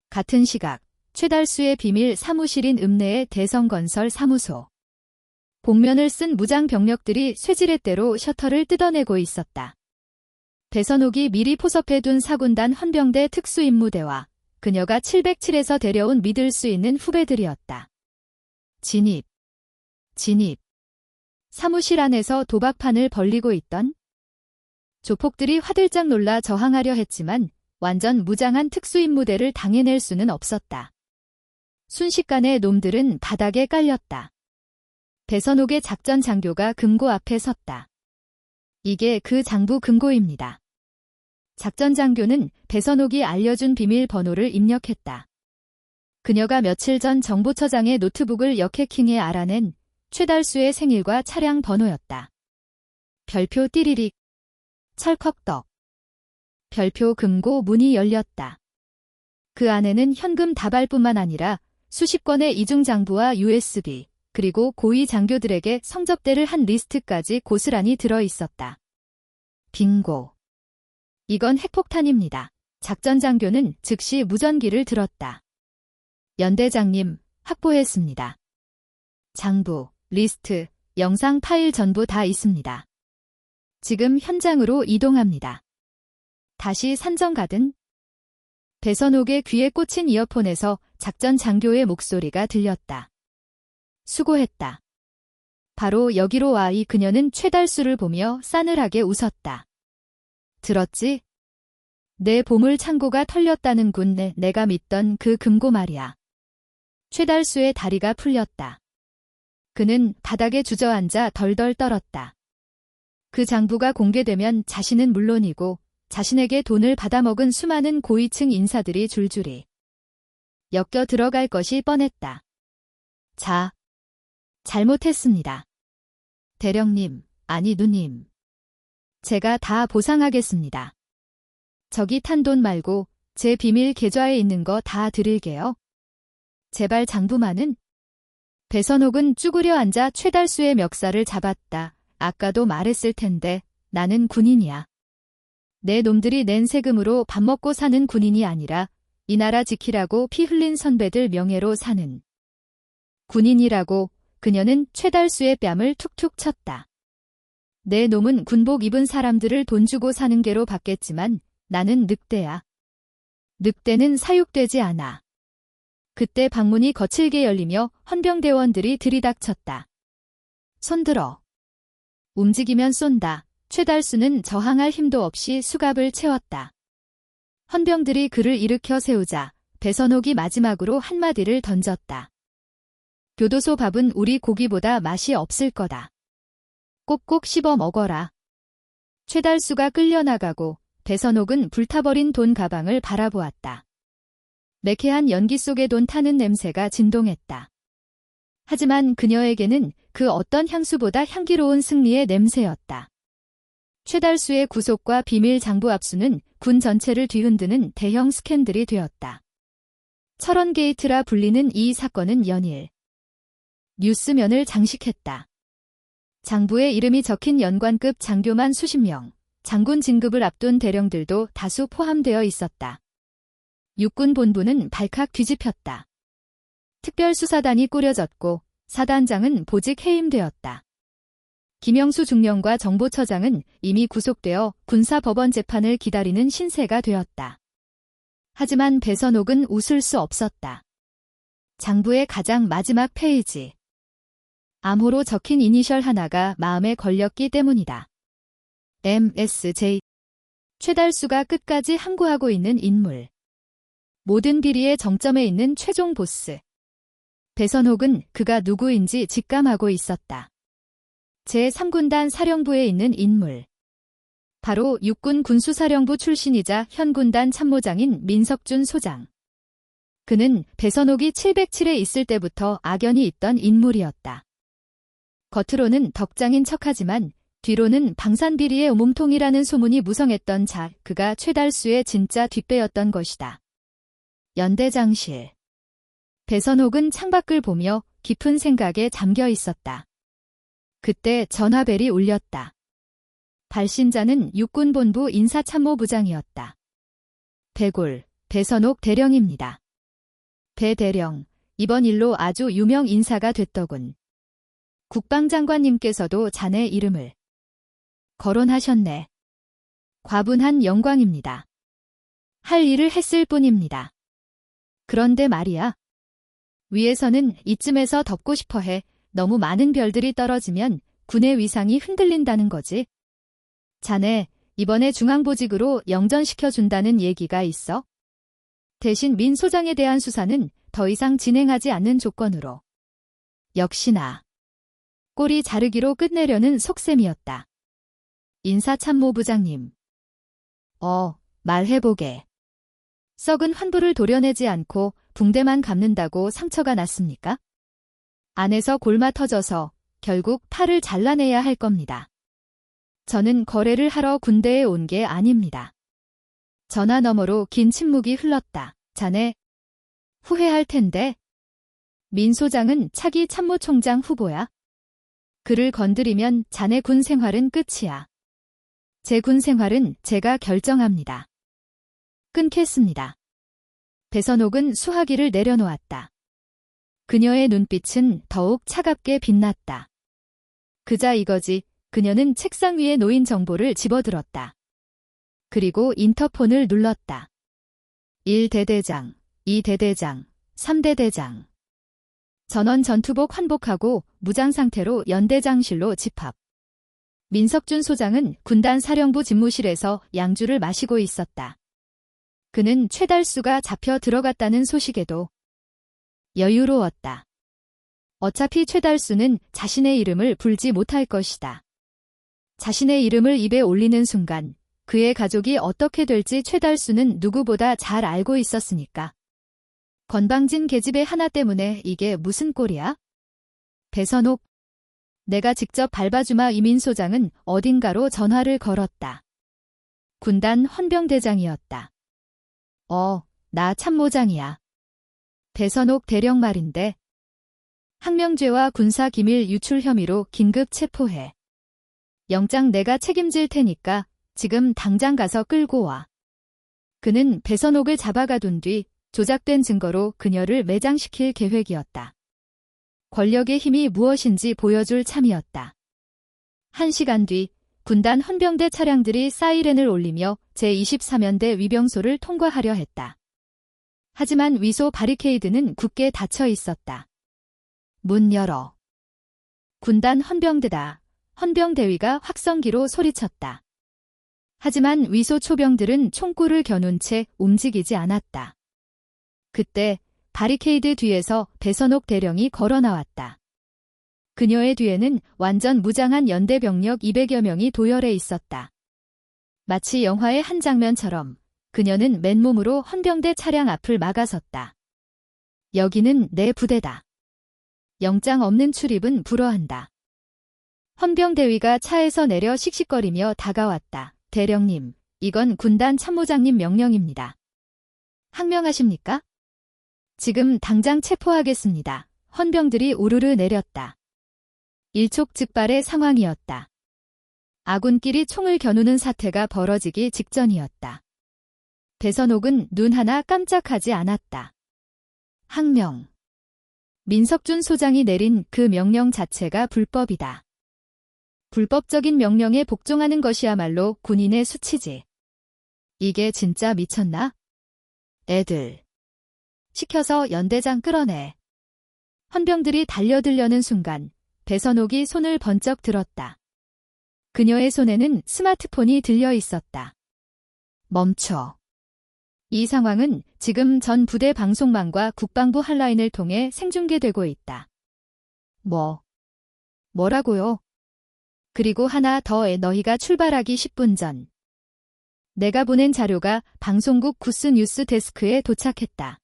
같은 시각, 최달수의 비밀 사무실인 읍내의 대성건설 사무소. 복면을 쓴 무장 병력들이 쇠지렛대로 셔터를 뜯어내고 있었다. 배선옥이 미리 포섭해둔 사군단 헌병대 특수임무대와 그녀가 707에서 데려온 믿을 수 있는 후배들이었다. 진입. 사무실 안에서 도박판을 벌리고 있던 조폭들이 화들짝 놀라 저항하려 했지만 완전 무장한 특수임무대를 당해낼 수는 없었다. 순식간에 놈들은 바닥에 깔렸다. 배선옥의 작전 장교가 금고 앞에 섰다. 이게 그 장부 금고입니다. 작전 장교는 배선옥이 알려준 비밀번호를 입력했다. 그녀가 며칠 전 정보처장의 노트북을 역해킹해 알아낸 최달수의 생일과 차량 번호였다. 별표 띠리릭, 철컥떡. 별표 금고 문이 열렸다. 그 안에는 현금 다발뿐만 아니라 수십 건의 이중장부와 USB, 그리고 고위 장교들에게 성접대를 한 리스트까지 고스란히 들어있었다. 빙고. 이건 핵폭탄입니다. 작전 장교는 즉시 무전기를 들었다. 연대장님, 확보했습니다. 장부, 리스트, 영상 파일 전부 다 있습니다. 지금 현장으로 이동합니다. 다시 산정 가든? 배선옥의 귀에 꽂힌 이어폰에서 작전 장교의 목소리가 들렸다. 수고했다. 바로 여기로 와. 그녀는 최달수를 보며 싸늘하게 웃었다. 들었지? 내 보물 창고가 털렸다는군. 내가 믿던 그 금고 말이야. 최달수의 다리가 풀렸다. 그는 바닥에 주저앉아 덜덜 떨었다. 그 장부가 공개되면 자신은 물론이고 자신에게 돈을 받아먹은 수많은 고위층 인사들이 줄줄이 엮여 들어갈 것이 뻔했다. 잘못했습니다. 대령님, 아니 누님. 제가 다 보상하겠습니다. 저기 탄 돈 말고 제 비밀 계좌에 있는 거 다 드릴게요. 제발 장부만은. 배선옥은 쭈그려 앉아 최달수의 멱살을 잡았다. 아까도 말했을 텐데 나는 군인이야. 내 놈들이 낸 세금으로 밥 먹고 사는 군인이 아니라 이 나라 지키라고 피 흘린 선배들 명예로 사는 군인이라고. 그녀는 최달수의 뺨을 툭툭 쳤다. 내 놈은 군복 입은 사람들을 돈 주고 사는 개로 받겠지만 나는 늑대야. 늑대는 사육되지 않아. 그때 방문이 거칠게 열리며 헌병대원들이 들이닥쳤다. 손들어. 움직이면 쏜다. 최달수는 저항할 힘도 없이 수갑을 채웠다. 헌병들이 그를 일으켜 세우자 배선옥이 마지막으로 한마디를 던졌다. 교도소 밥은 우리 고기보다 맛이 없을 거다. 꼭꼭 씹어 먹어라. 최달수가 끌려나가고 배선옥은 불타버린 돈 가방을 바라보았다. 매캐한 연기 속에 돈 타는 냄새가 진동했다. 하지만 그녀에게는 그 어떤 향수보다 향기로운 승리의 냄새였다. 최달수의 구속과 비밀 장부 압수는 군 전체를 뒤흔드는 대형 스캔들이 되었다. 철원 게이트라 불리는 이 사건은 연일 뉴스면을 장식했다. 장부의 이름이 적힌 연관급 장교만 수십 명, 장군 진급을 앞둔 대령들도 다수 포함되어 있었다. 육군 본부는 발칵 뒤집혔다. 특별수사단이 꾸려졌고 사단장은 보직 해임되었다. 김영수 중령과 정보처장은 이미 구속되어 군사법원 재판을 기다리는 신세가 되었다. 하지만 배선옥은 웃을 수 없었다. 장부의 가장 마지막 페이지. 암호로 적힌 이니셜 하나가 마음에 걸렸기 때문이다. MSJ. 최달수가 끝까지 항구하고 있는 인물. 모든 비리의 정점에 있는 최종 보스. 배선옥은 그가 누구인지 직감하고 있었다. 제3군단 사령부에 있는 인물. 바로 육군 군수사령부 출신이자 현 군단 참모장인 민석준 소장. 그는 배선옥이 707에 있을 때부터 악연이 있던 인물이었다. 겉으로는 덕장인 척하지만 뒤로는 방산비리의 몸통이라는 소문이 무성했던 그가 최달수의 진짜 뒷배였던 것이다. 연대장실. 배선옥은 창밖을 보며 깊은 생각에 잠겨 있었다. 그때 전화벨이 울렸다. 발신자는 육군본부 인사참모부장이었다. 배골, 배선옥 대령입니다. 배 대령, 이번 일로 아주 유명 인사가 됐더군. 국방장관님께서도 자네 이름을 거론하셨네. 과분한 영광입니다. 할 일을 했을 뿐입니다. 그런데 말이야. 위에서는 이쯤에서 덮고 싶어해. 너무 많은 별들이 떨어지면 군의 위상이 흔들린다는 거지. 자네, 이번에 중앙보직으로 영전시켜준다는 얘기가 있어? 대신 민 소장에 대한 수사는 더 이상 진행하지 않는 조건으로. 역시나 꼬리 자르기로 끝내려는 속셈이었다. 인사참모부장님. 말해보게. 썩은 환부를 도려내지 않고 붕대만 감는다고 상처가 났습니까? 안에서 골마 터져서 결국 팔을 잘라내야 할 겁니다. 저는 거래를 하러 군대에 온 게 아닙니다. 전화 너머로 긴 침묵이 흘렀다. 자네 후회할 텐데. 민 소장은 차기 참모총장 후보야. 그를 건드리면 자네 군 생활은 끝이야. 제 군 생활은 제가 결정합니다. 끊겠습니다. 배선옥은 수화기를 내려놓았다. 그녀의 눈빛은 더욱 차갑게 빛났다. 그자 이거지. 그녀는 책상 위에 놓인 정보를 집어들었다. 그리고 인터폰을 눌렀다. 1대대장, 2대대장, 3대대장. 전원 전투복 환복하고 무장 상태로 연대장실로 집합. 민석준 소장은 군단 사령부 집무실에서 양주를 마시고 있었다. 그는 최달수가 잡혀 들어갔다는 소식에도 여유로웠다. 어차피 최달수는 자신의 이름을 불지 못할 것이다. 자신의 이름을 입에 올리는 순간 그의 가족이 어떻게 될지 최달수는 누구보다 잘 알고 있었으니까. 건방진 계집애 하나 때문에 이게 무슨 꼴이야? 배선옥. 내가 직접 밟아주마. 이민 소장은 어딘가로 전화를 걸었다. 군단 헌병대장이었다. 나 참모장이야. 배선옥 대령 말인데. 항명죄와 군사기밀 유출 혐의로 긴급 체포해. 영장 내가 책임질 테니까 지금 당장 가서 끌고 와. 그는 배선옥을 잡아가둔 뒤 조작된 증거로 그녀를 매장시킬 계획이었다. 권력의 힘이 무엇인지 보여줄 참이었다. 1시간 뒤 군단 헌병대 차량들이 사이렌을 울리며 제24면대 위병소를 통과하려 했다. 하지만 위소 바리케이드는 굳게 닫혀 있었다. 문 열어. 군단 헌병대다. 헌병대위가 확성기로 소리쳤다. 하지만 위소 초병들은 총구를 겨눈 채 움직이지 않았다. 그때 바리케이드 뒤에서 배선옥 대령이 걸어 나왔다. 그녀의 뒤에는 완전 무장한 연대 병력 200여 명이 도열해 있었다. 마치 영화의 한 장면처럼 그녀는 맨몸으로 헌병대 차량 앞을 막아섰다. 여기는 내 부대다. 영장 없는 출입은 불허한다. 헌병대위가 차에서 내려 씩씩거리며 다가왔다. 대령님, 이건 군단 참모장님 명령입니다. 항명하십니까? 지금 당장 체포하겠습니다. 헌병들이 우르르 내렸다. 일촉즉발의 상황이었다. 아군끼리 총을 겨누는 사태가 벌어지기 직전이었다. 배선옥은 눈 하나 깜짝하지 않았다. 항명. 민석준 소장이 내린 그 명령 자체가 불법이다. 불법적인 명령에 복종하는 것이야말로 군인의 수치지. 이게 진짜 미쳤나? 애들. 시켜서 연대장 끌어내. 헌병들이 달려들려는 순간 배선옥이 손을 번쩍 들었다. 그녀의 손에는 스마트폰이 들려 있었다. 멈춰. 이 상황은 지금 전 부대 방송망과 국방부 핫라인을 통해 생중계되고 있다. 뭐라고요? 그리고 하나 더해 너희가 출발하기 10분 전. 내가 보낸 자료가 방송국 구스 뉴스 데스크에 도착했다.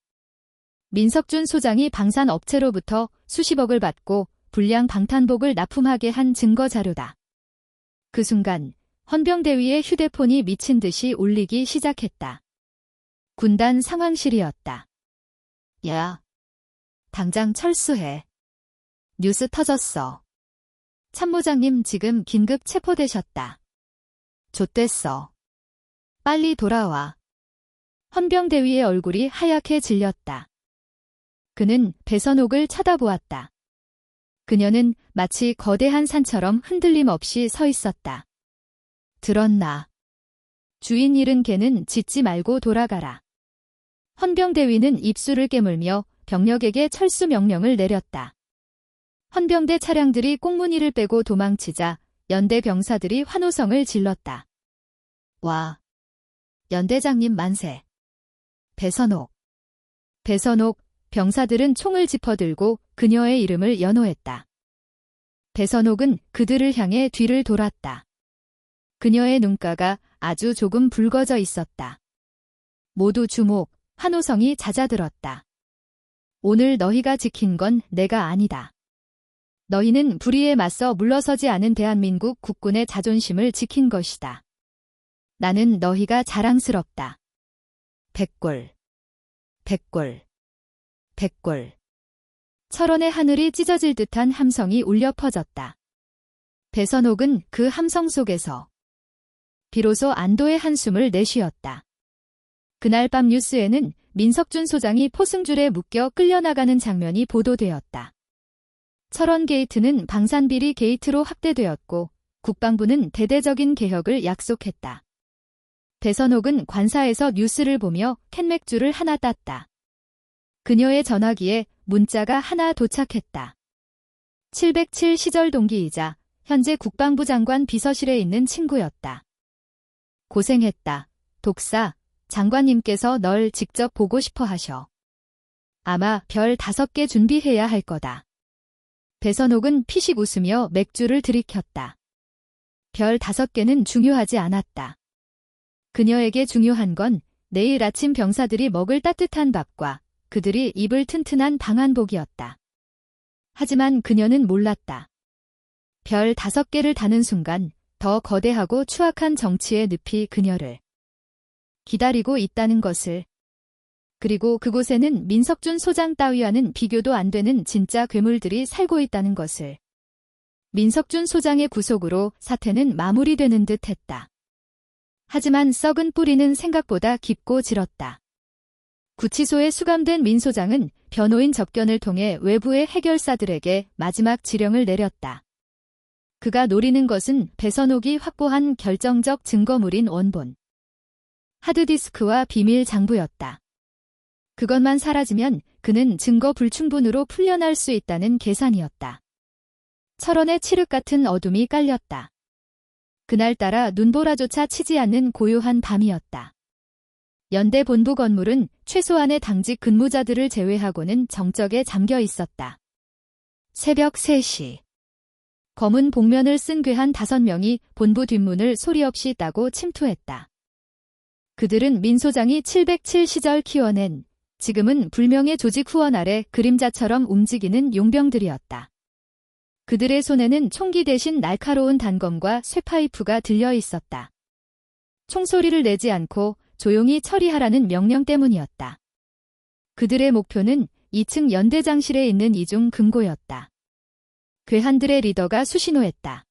민석준 소장이 방산 업체로부터 수십억을 받고 불량 방탄복을 납품하게 한 증거 자료다. 그 순간 헌병대위의 휴대폰이 미친 듯이 울리기 시작했다. 군단 상황실이었다. 야, 당장 철수해. 뉴스 터졌어. 참모장님 지금 긴급 체포되셨다. 좆됐어. 빨리 돌아와. 헌병대위의 얼굴이 하얗게 질렸다. 그는 배선옥을 쳐다보았다. 그녀는 마치 거대한 산처럼 흔들림 없이 서 있었다. 들었나? 주인 잃은 개는 짖지 말고 돌아가라. 헌병대위는 입술을 깨물며 병력에게 철수 명령을 내렸다. 헌병대 차량들이 꽁무니를 빼고 도망치자 연대 병사들이 환호성을 질렀다. 와! 연대장님 만세! 배선옥! 병사들은 총을 짚어들고 그녀의 이름을 연호했다. 배선옥은 그들을 향해 뒤를 돌았다. 그녀의 눈가가 아주 조금 붉어져 있었다. 모두 주목, 환호성이 잦아들었다. 오늘 너희가 지킨 건 내가 아니다. 너희는 불의에 맞서 물러서지 않은 대한민국 국군의 자존심을 지킨 것이다. 나는 너희가 자랑스럽다. 백골. 철원의 하늘이 찢어질 듯한 함성이 울려 퍼졌다. 배선옥은 그 함성 속에서 비로소 안도의 한숨을 내쉬었다. 그날 밤 뉴스에는 민석준 소장이 포승줄에 묶여 끌려나가는 장면이 보도되었다. 철원 게이트는 방산비리 게이트로 확대되었고 국방부는 대대적인 개혁을 약속했다. 배선옥은 관사에서 뉴스를 보며 캔맥주를 하나 땄다. 그녀의 전화기에 문자가 하나 도착했다. 707 시절 동기이자 현재 국방부 장관 비서실에 있는 친구였다. 고생했다. 독사, 장관님께서 널 직접 보고 싶어 하셔. 아마 별 5개 준비해야 할 거다. 배선옥은 피식 웃으며 맥주를 들이켰다. 별 5개는 중요하지 않았다. 그녀에게 중요한 건 내일 아침 병사들이 먹을 따뜻한 밥과 그들이 입을 튼튼한 방한복이었다. 하지만 그녀는 몰랐다. 별 5개를 다는 순간 더 거대하고 추악한 정치의 늪이 그녀를 기다리고 있다는 것을. 그리고 그곳에는 민석준 소장 따위와는 비교도 안 되는 진짜 괴물들이 살고 있다는 것을. 민석준 소장의 구속으로 사태는 마무리되는 듯 했다. 하지만 썩은 뿌리는 생각보다 깊고 질었다. 구치소에 수감된 민 소장은 변호인 접견을 통해 외부의 해결사들에게 마지막 지령을 내렸다. 그가 노리는 것은 배선옥이 확보한 결정적 증거물인 원본. 하드디스크와 비밀 장부였다. 그것만 사라지면 그는 증거 불충분으로 풀려날 수 있다는 계산이었다. 철원의 칠흑 같은 어둠이 깔렸다. 그날따라 눈보라조차 치지 않는 고요한 밤이었다. 연대 본부 건물은 최소한의 당직 근무자들을 제외하고는 정적에 잠겨 있었다. 새벽 3시. 검은 복면을 쓴 괴한 5명이 본부 뒷문을 소리 없이 따고 침투했다. 그들은 민 소장이 707 시절 키워낸 지금은 불명예 조직 후원 아래 그림자처럼 움직이는 용병들이었다. 그들의 손에는 총기 대신 날카로운 단검과 쇠파이프가 들려 있었다. 총소리를 내지 않고 조용히 처리하라는 명령 때문이었다. 그들의 목표는 2층 연대장실에 있는 이중 금고였다. 괴한들의 리더가 수신호했다.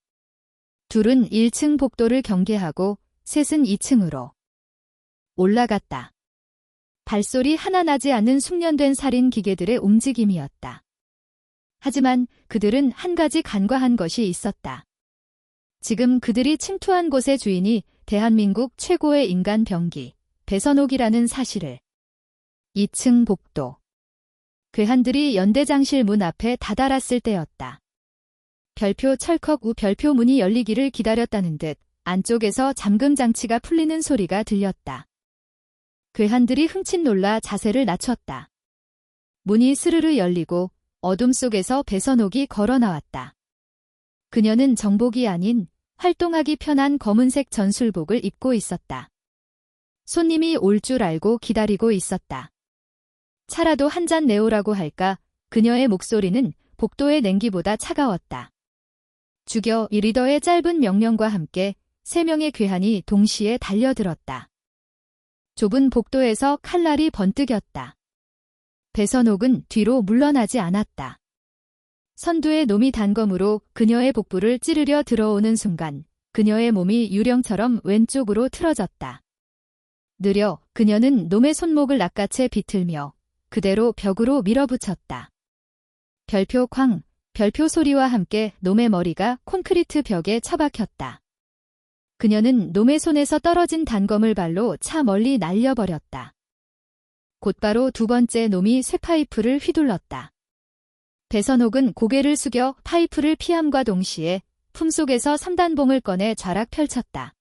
둘은 1층 복도를 경계하고 셋은 2층으로 올라갔다. 발소리 하나 나지 않는 숙련된 살인 기계들의 움직임이었다. 하지만 그들은 한 가지 간과한 것이 있었다. 지금 그들이 침투한 곳의 주인이 대한민국 최고의 인간 병기 배선옥이라는 사실을. 2층 복도. 괴한들이 연대장실 문 앞에 다다랐을 때였다. 별표 철컥 우 별표 문이 열리기를 기다렸다는 듯 안쪽에서 잠금 장치가 풀리는 소리가 들렸다. 괴한들이 흠칫 놀라 자세를 낮췄다. 문이 스르르 열리고 어둠 속에서 배선옥이 걸어 나왔다. 그녀는 정복이 아닌 활동하기 편한 검은색 전술복을 입고 있었다. 손님이 올 줄 알고 기다리고 있었다. 차라도 한 잔 내오라고 할까? 그녀의 목소리는 복도의 냉기보다 차가웠다. 죽여. 이 리더의 짧은 명령과 함께 3명의 괴한이 동시에 달려들었다. 좁은 복도에서 칼날이 번뜩였다. 배선옥은 뒤로 물러나지 않았다. 선두의 놈이 단검으로 그녀의 복부를 찌르려 들어오는 순간 그녀의 몸이 유령처럼 왼쪽으로 틀어졌다. 느려 그녀는 놈의 손목을 낚아채 비틀며 그대로 벽으로 밀어붙였다. 별표 쾅, 별표 소리와 함께 놈의 머리가 콘크리트 벽에 처박혔다. 그녀는 놈의 손에서 떨어진 단검을 발로 차 멀리 날려버렸다. 곧바로 두 번째 놈이 쇠파이프를 휘둘렀다. 배선옥은 고개를 숙여 파이프를 피함과 동시에 품속에서 3단봉을 꺼내 좌락 펼쳤다.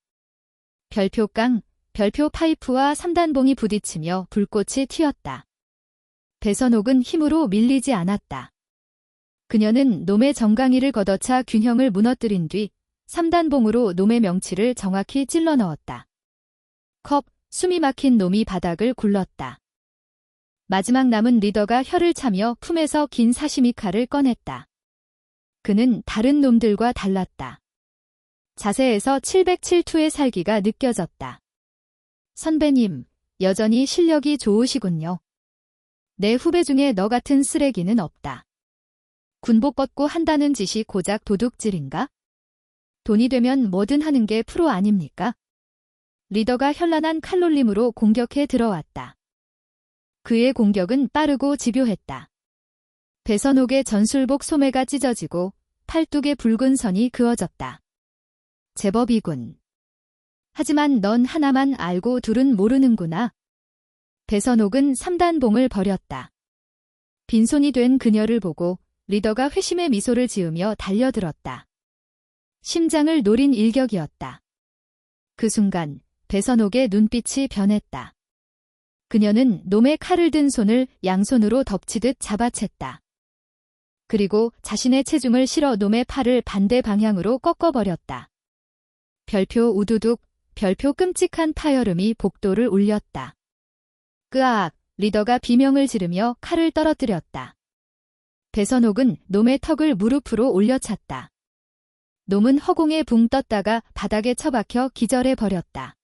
별표 깡, 별표 파이프와 3단봉이 부딪히며 불꽃이 튀었다. 배선옥은 힘으로 밀리지 않았다. 그녀는 놈의 정강이를 걷어차 균형을 무너뜨린 뒤 3단봉으로 놈의 명치를 정확히 찔러 넣었다. 컵, 숨이 막힌 놈이 바닥을 굴렀다. 마지막 남은 리더가 혀를 차며 품에서 긴 사시미 칼을 꺼냈다. 그는 다른 놈들과 달랐다. 자세에서 707투의 살기가 느껴졌다. 선배님, 여전히 실력이 좋으시군요. 내 후배 중에 너 같은 쓰레기는 없다. 군복 벗고 한다는 짓이 고작 도둑질인가? 돈이 되면 뭐든 하는 게 프로 아닙니까? 리더가 현란한 칼놀림으로 공격해 들어왔다. 그의 공격은 빠르고 집요했다. 배선옥의 전술복 소매가 찢어지고 팔뚝에 붉은 선이 그어졌다. 제법이군. 하지만 넌 하나만 알고 둘은 모르는구나. 배선옥은 3단봉을 버렸다. 빈손이 된 그녀를 보고 리더가 회심의 미소를 지으며 달려들었다. 심장을 노린 일격이었다. 그 순간 배선옥의 눈빛이 변했다. 그녀는 놈의 칼을 든 손을 양손으로 덮치듯 잡아챘다. 그리고 자신의 체중을 실어 놈의 팔을 반대 방향으로 꺾어버렸다. 별표 우두둑, 별표 끔찍한 파열음이 복도를 울렸다. 끄악, 리더가 비명을 지르며 칼을 떨어뜨렸다. 배선옥은 놈의 턱을 무릎으로 올려찼다. 놈은 허공에 붕 떴다가 바닥에 처박혀 기절해버렸다.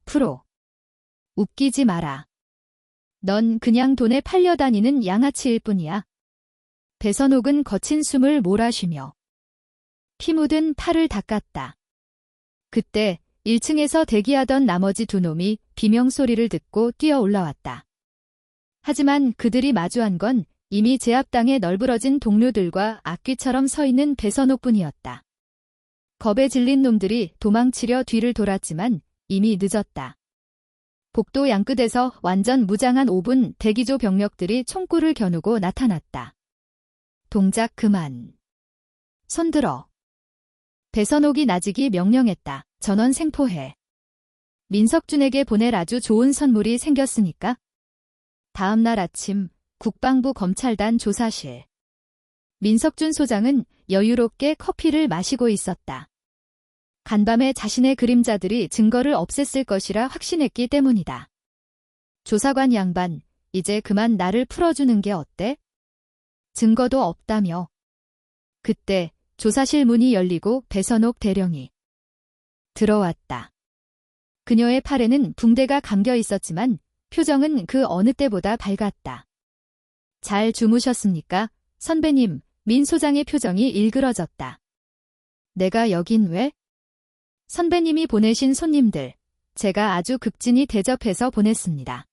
프로. 웃기지 마라. 넌 그냥 돈에 팔려다니는 양아치일 뿐이야. 배선옥은 거친 숨을 몰아쉬며 피 묻은 팔을 닦았다. 그때 1층에서 대기하던 나머지 두 놈이 비명소리를 듣고 뛰어 올라왔다. 하지만 그들이 마주한 건 이미 제압당해 널브러진 동료들과 악귀처럼 서 있는 배선옥뿐이었다. 겁에 질린 놈들이 도망치려 뒤를 돌았지만 이미 늦었다. 복도 양끝에서 완전 무장한 5분 대기조 병력들이 총구를 겨누고 나타났다. 동작 그만. 손들어. 배선옥이 나직이 명령했다. 전원 생포해. 민석준에게 보낼 아주 좋은 선물이 생겼으니까. 다음 날 아침 국방부 검찰단 조사실. 민석준 소장은 여유롭게 커피를 마시고 있었다. 간밤에 자신의 그림자들이 증거를 없앴을 것이라 확신했기 때문이다. 조사관 양반, 이제 그만 나를 풀어주는 게 어때? 증거도 없다며. 그때 조사실 문이 열리고 배선옥 대령이 들어왔다. 그녀의 팔에는 붕대가 감겨 있었지만 표정은 그 어느 때보다 밝았다. 잘 주무셨습니까? 선배님, 민 소장의 표정이 일그러졌다. 내가 여긴 왜? 선배님이 보내신 손님들, 제가 아주 극진히 대접해서 보냈습니다.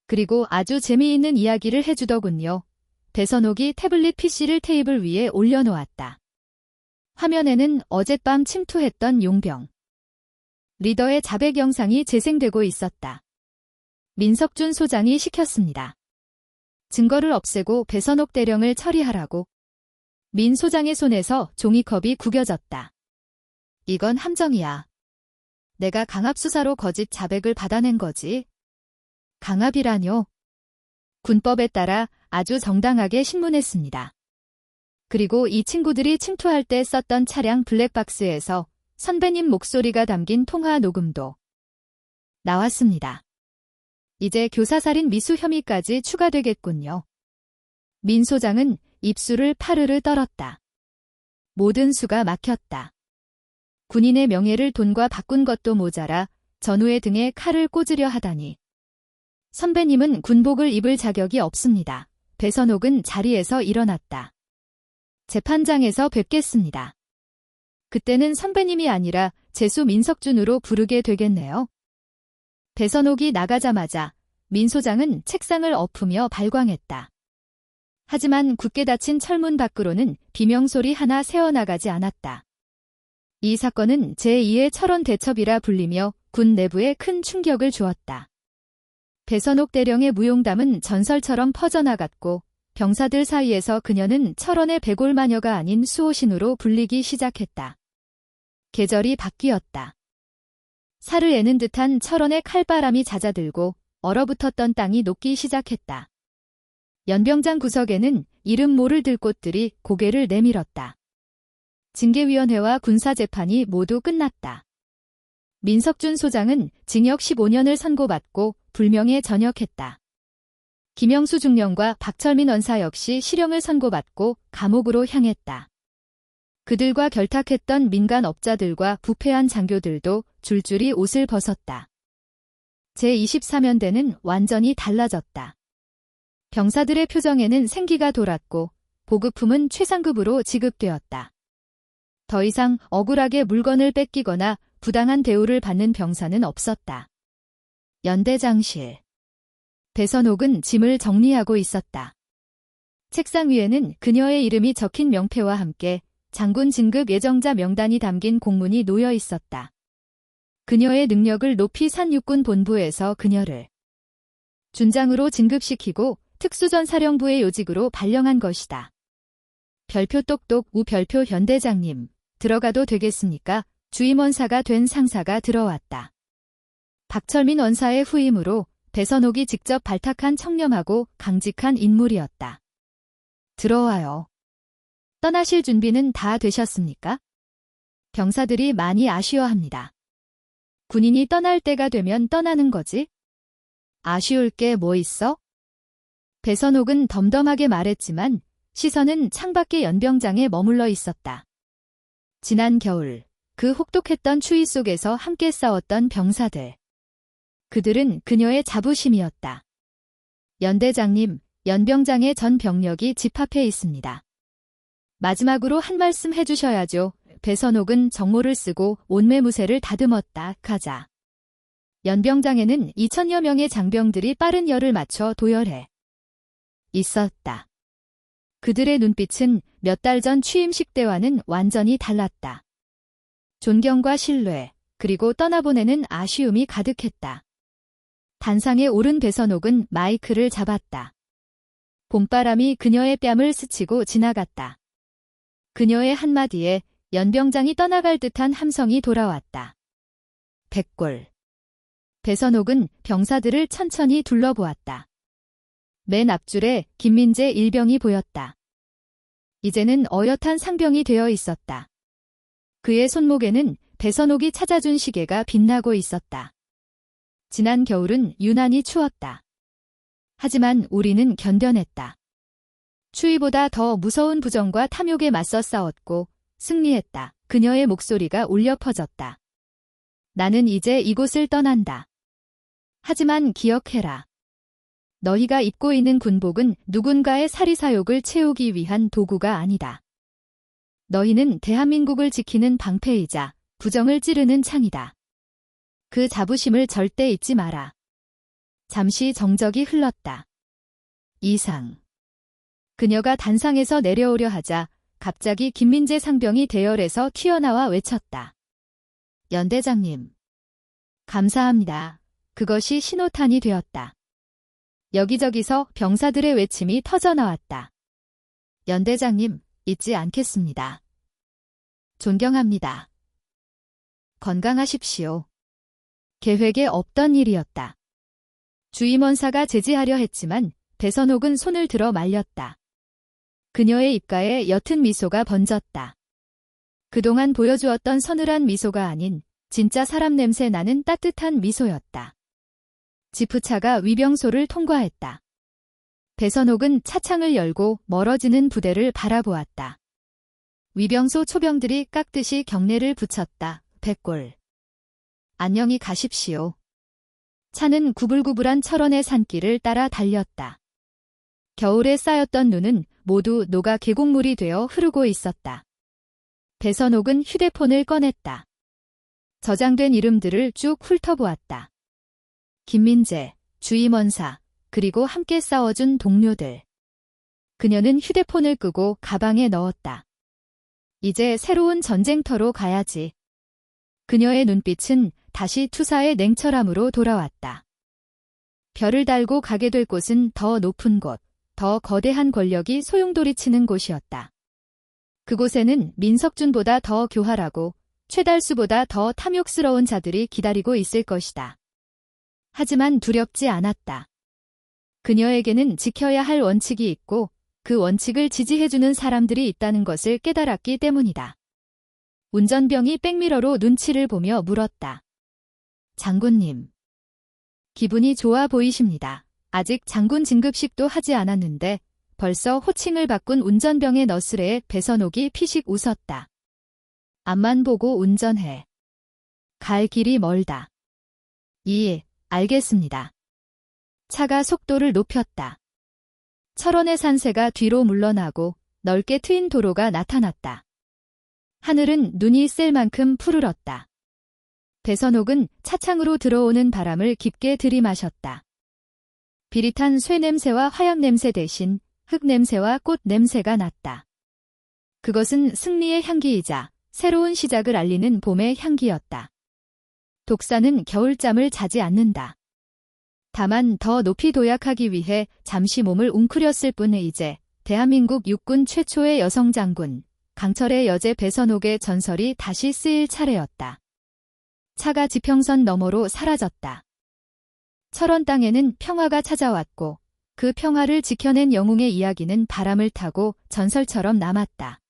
그리고 아주 재미있는 이야기를 해주더군요. 배선옥이 태블릿 PC를 테이블 위에 올려놓았다. 화면에는 어젯밤 침투했던 용병. 리더의 자백 영상이 재생되고 있었다. 민석준 소장이 시켰습니다. 증거를 없애고 배선옥 대령을 처리하라고. 민 소장의 손에서 종이컵이 구겨졌다. 이건 함정이야. 내가 강압수사로 거짓 자백을 받아낸 거지. 강압이라뇨. 군법에 따라 아주 정당하게 신문했습니다. 그리고 이 친구들이 침투할 때 썼던 차량 블랙박스에서 선배님 목소리가 담긴 통화 녹음도 나왔습니다. 이제 교사살인 미수 혐의까지 추가되겠군요. 민 소장은 입술을 파르르 떨었다. 모든 수가 막혔다. 군인의 명예를 돈과 바꾼 것도 모자라 전우의 등에 칼을 꽂으려 하다니. 선배님은 군복을 입을 자격이 없습니다. 배선옥은 자리에서 일어났다. 재판장에서 뵙겠습니다. 그때는 선배님이 아니라 제수 민석준으로 부르게 되겠네요. 배선옥이 나가자마자 민 소장은 책상을 엎으며 발광했다. 하지만 굳게 닫힌 철문 밖으로는 비명소리 하나 새어나가지 않았다. 이 사건은 제2의 철원 대첩이라 불리며 군 내부에 큰 충격을 주었다. 배선옥 대령의 무용담은 전설처럼 퍼져나갔고 병사들 사이에서 그녀는 철원의 배골마녀가 아닌 수호신으로 불리기 시작했다. 계절이 바뀌었다. 살을 애는 듯한 철원의 칼바람이 잦아들고 얼어붙었던 땅이 녹기 시작했다. 연병장 구석에는 이름 모를 들꽃들이 고개를 내밀었다. 징계위원회와 군사재판이 모두 끝났다. 민석준 소장은 징역 15년을 선고받고 불명예 전역했다. 김영수 중령과 박철민 원사 역시 실형을 선고받고 감옥으로 향했다. 그들과 결탁했던 민간업자들과 부패한 장교들도 줄줄이 옷을 벗었다. 제24면대는 완전히 달라졌다. 병사들의 표정에는 생기가 돌았고 보급품은 최상급으로 지급되었다. 더 이상 억울하게 물건을 뺏기거나 부당한 대우를 받는 병사는 없었다. 연대장실. 배선옥은 짐을 정리하고 있었다. 책상 위에는 그녀의 이름이 적힌 명패와 함께 장군 진급 예정자 명단이 담긴 공문이 놓여 있었다. 그녀의 능력을 높이 산 육군본부에서 그녀를 준장으로 진급시키고 특수전사령부의 요직으로 발령한 것이다. 별표 똑똑 우 별표 현대장님, 들어가도 되겠습니까? 주임 원사가 된 상사가 들어왔다. 박철민 원사의 후임으로 배선옥이 직접 발탁한 청렴하고 강직한 인물이었다. 들어와요. 떠나실 준비는 다 되셨습니까? 병사들이 많이 아쉬워합니다. 군인이 떠날 때가 되면 떠나는 거지? 아쉬울 게 뭐 있어? 배선옥은 덤덤하게 말했지만 시선은 창밖의 연병장에 머물러 있었다. 지난 겨울 그 혹독했던 추위 속에서 함께 싸웠던 병사들. 그들은 그녀의 자부심이었다. 연대장님, 연병장의 전 병력이 집 앞에 있습니다. 마지막으로 한 말씀 해주셔야죠. 배선옥은 정모를 쓰고 온매무새를 다듬었다. 가자. 연병장에는 2000여 명의 장병들이 빠른 열을 맞춰 도열해 있었다. 그들의 눈빛은 몇 달 전 취임식 때와는 완전히 달랐다. 존경과 신뢰, 그리고 떠나보내는 아쉬움이 가득했다. 단상에 오른 배선옥은 마이크를 잡았다. 봄바람이 그녀의 뺨을 스치고 지나갔다. 그녀의 한마디에 연병장이 떠나갈 듯한 함성이 돌아왔다. 백골. 배선옥은 병사들을 천천히 둘러보았다. 맨 앞줄에 김민재 일병이 보였다. 이제는 어엿한 상병이 되어 있었다. 그의 손목에는 배선옥이 찾아준 시계가 빛나고 있었다. 지난 겨울은 유난히 추웠다. 하지만 우리는 견뎌냈다. 추위보다 더 무서운 부정과 탐욕에 맞서 싸웠고 승리했다. 그녀의 목소리가 울려 퍼졌다. 나는 이제 이곳을 떠난다. 하지만 기억해라. 너희가 입고 있는 군복은 누군가의 사리사욕을 채우기 위한 도구가 아니다. 너희는 대한민국을 지키는 방패이자 부정을 찌르는 창이다. 그 자부심을 절대 잊지 마라. 잠시 정적이 흘렀다. 이상. 그녀가 단상에서 내려오려 하자 갑자기 김민재 상병이 대열에서 튀어나와 외쳤다. 연대장님. 감사합니다. 그것이 신호탄이 되었다. 여기저기서 병사들의 외침이 터져나왔다. 연대장님, 잊지 않겠습니다. 존경합니다. 건강하십시오. 계획에 없던 일이었다. 주임원사가 제지하려 했지만 배선옥은 손을 들어 말렸다. 그녀의 입가에 옅은 미소가 번졌다. 그동안 보여주었던 서늘한 미소가 아닌 진짜 사람 냄새 나는 따뜻한 미소였다. 지프차가 위병소를 통과했다. 배선옥은 차창을 열고 멀어지는 부대를 바라보았다. 위병소 초병들이 깍듯이 경례를 붙였다. 백골. 안녕히 가십시오. 차는 구불구불한 철원의 산길을 따라 달렸다. 겨울에 쌓였던 눈은 모두 녹아 계곡물이 되어 흐르고 있었다. 배선옥은 휴대폰을 꺼냈다. 저장된 이름들을 쭉 훑어보았다. 김민재, 주임원사, 그리고 함께 싸워준 동료들. 그녀는 휴대폰을 끄고 가방에 넣었다. 이제 새로운 전쟁터로 가야지. 그녀의 눈빛은 다시 투사의 냉철함으로 돌아왔다. 별을 달고 가게 될 곳은 더 높은 곳, 더 거대한 권력이 소용돌이치는 곳이었다. 그곳에는 민석준보다 더 교활하고 최달수보다 더 탐욕스러운 자들이 기다리고 있을 것이다. 하지만 두렵지 않았다. 그녀에게는 지켜야 할 원칙이 있고 그 원칙을 지지해주는 사람들이 있다는 것을 깨달았기 때문이다. 운전병이 백미러로 눈치를 보며 물었다. 장군님. 기분이 좋아 보이십니다. 아직 장군 진급식도 하지 않았는데 벌써 호칭을 바꾼 운전병의 너스레에 배선옥이 피식 웃었다. 앞만 보고 운전해. 갈 길이 멀다. 알겠습니다. 차가 속도를 높였다. 철원의 산세가 뒤로 물러나고 넓게 트인 도로가 나타났다. 하늘은 눈이 셀 만큼 푸르렀다. 배선옥은 차창으로 들어오는 바람을 깊게 들이마셨다. 비릿한 쇠 냄새와 화약 냄새 대신 흙 냄새와 꽃 냄새가 났다. 그것은 승리의 향기이자 새로운 시작을 알리는 봄의 향기였다. 독사는 겨울잠을 자지 않는다. 다만 더 높이 도약하기 위해 잠시 몸을 웅크렸을 뿐에 이제 대한민국 육군 최초의 여성 장군, 강철의 여제 배선옥의 전설이 다시 쓰일 차례였다. 차가 지평선 너머로 사라졌다. 철원 땅에는 평화가 찾아왔고 그 평화를 지켜낸 영웅의 이야기는 바람을 타고 전설처럼 남았다.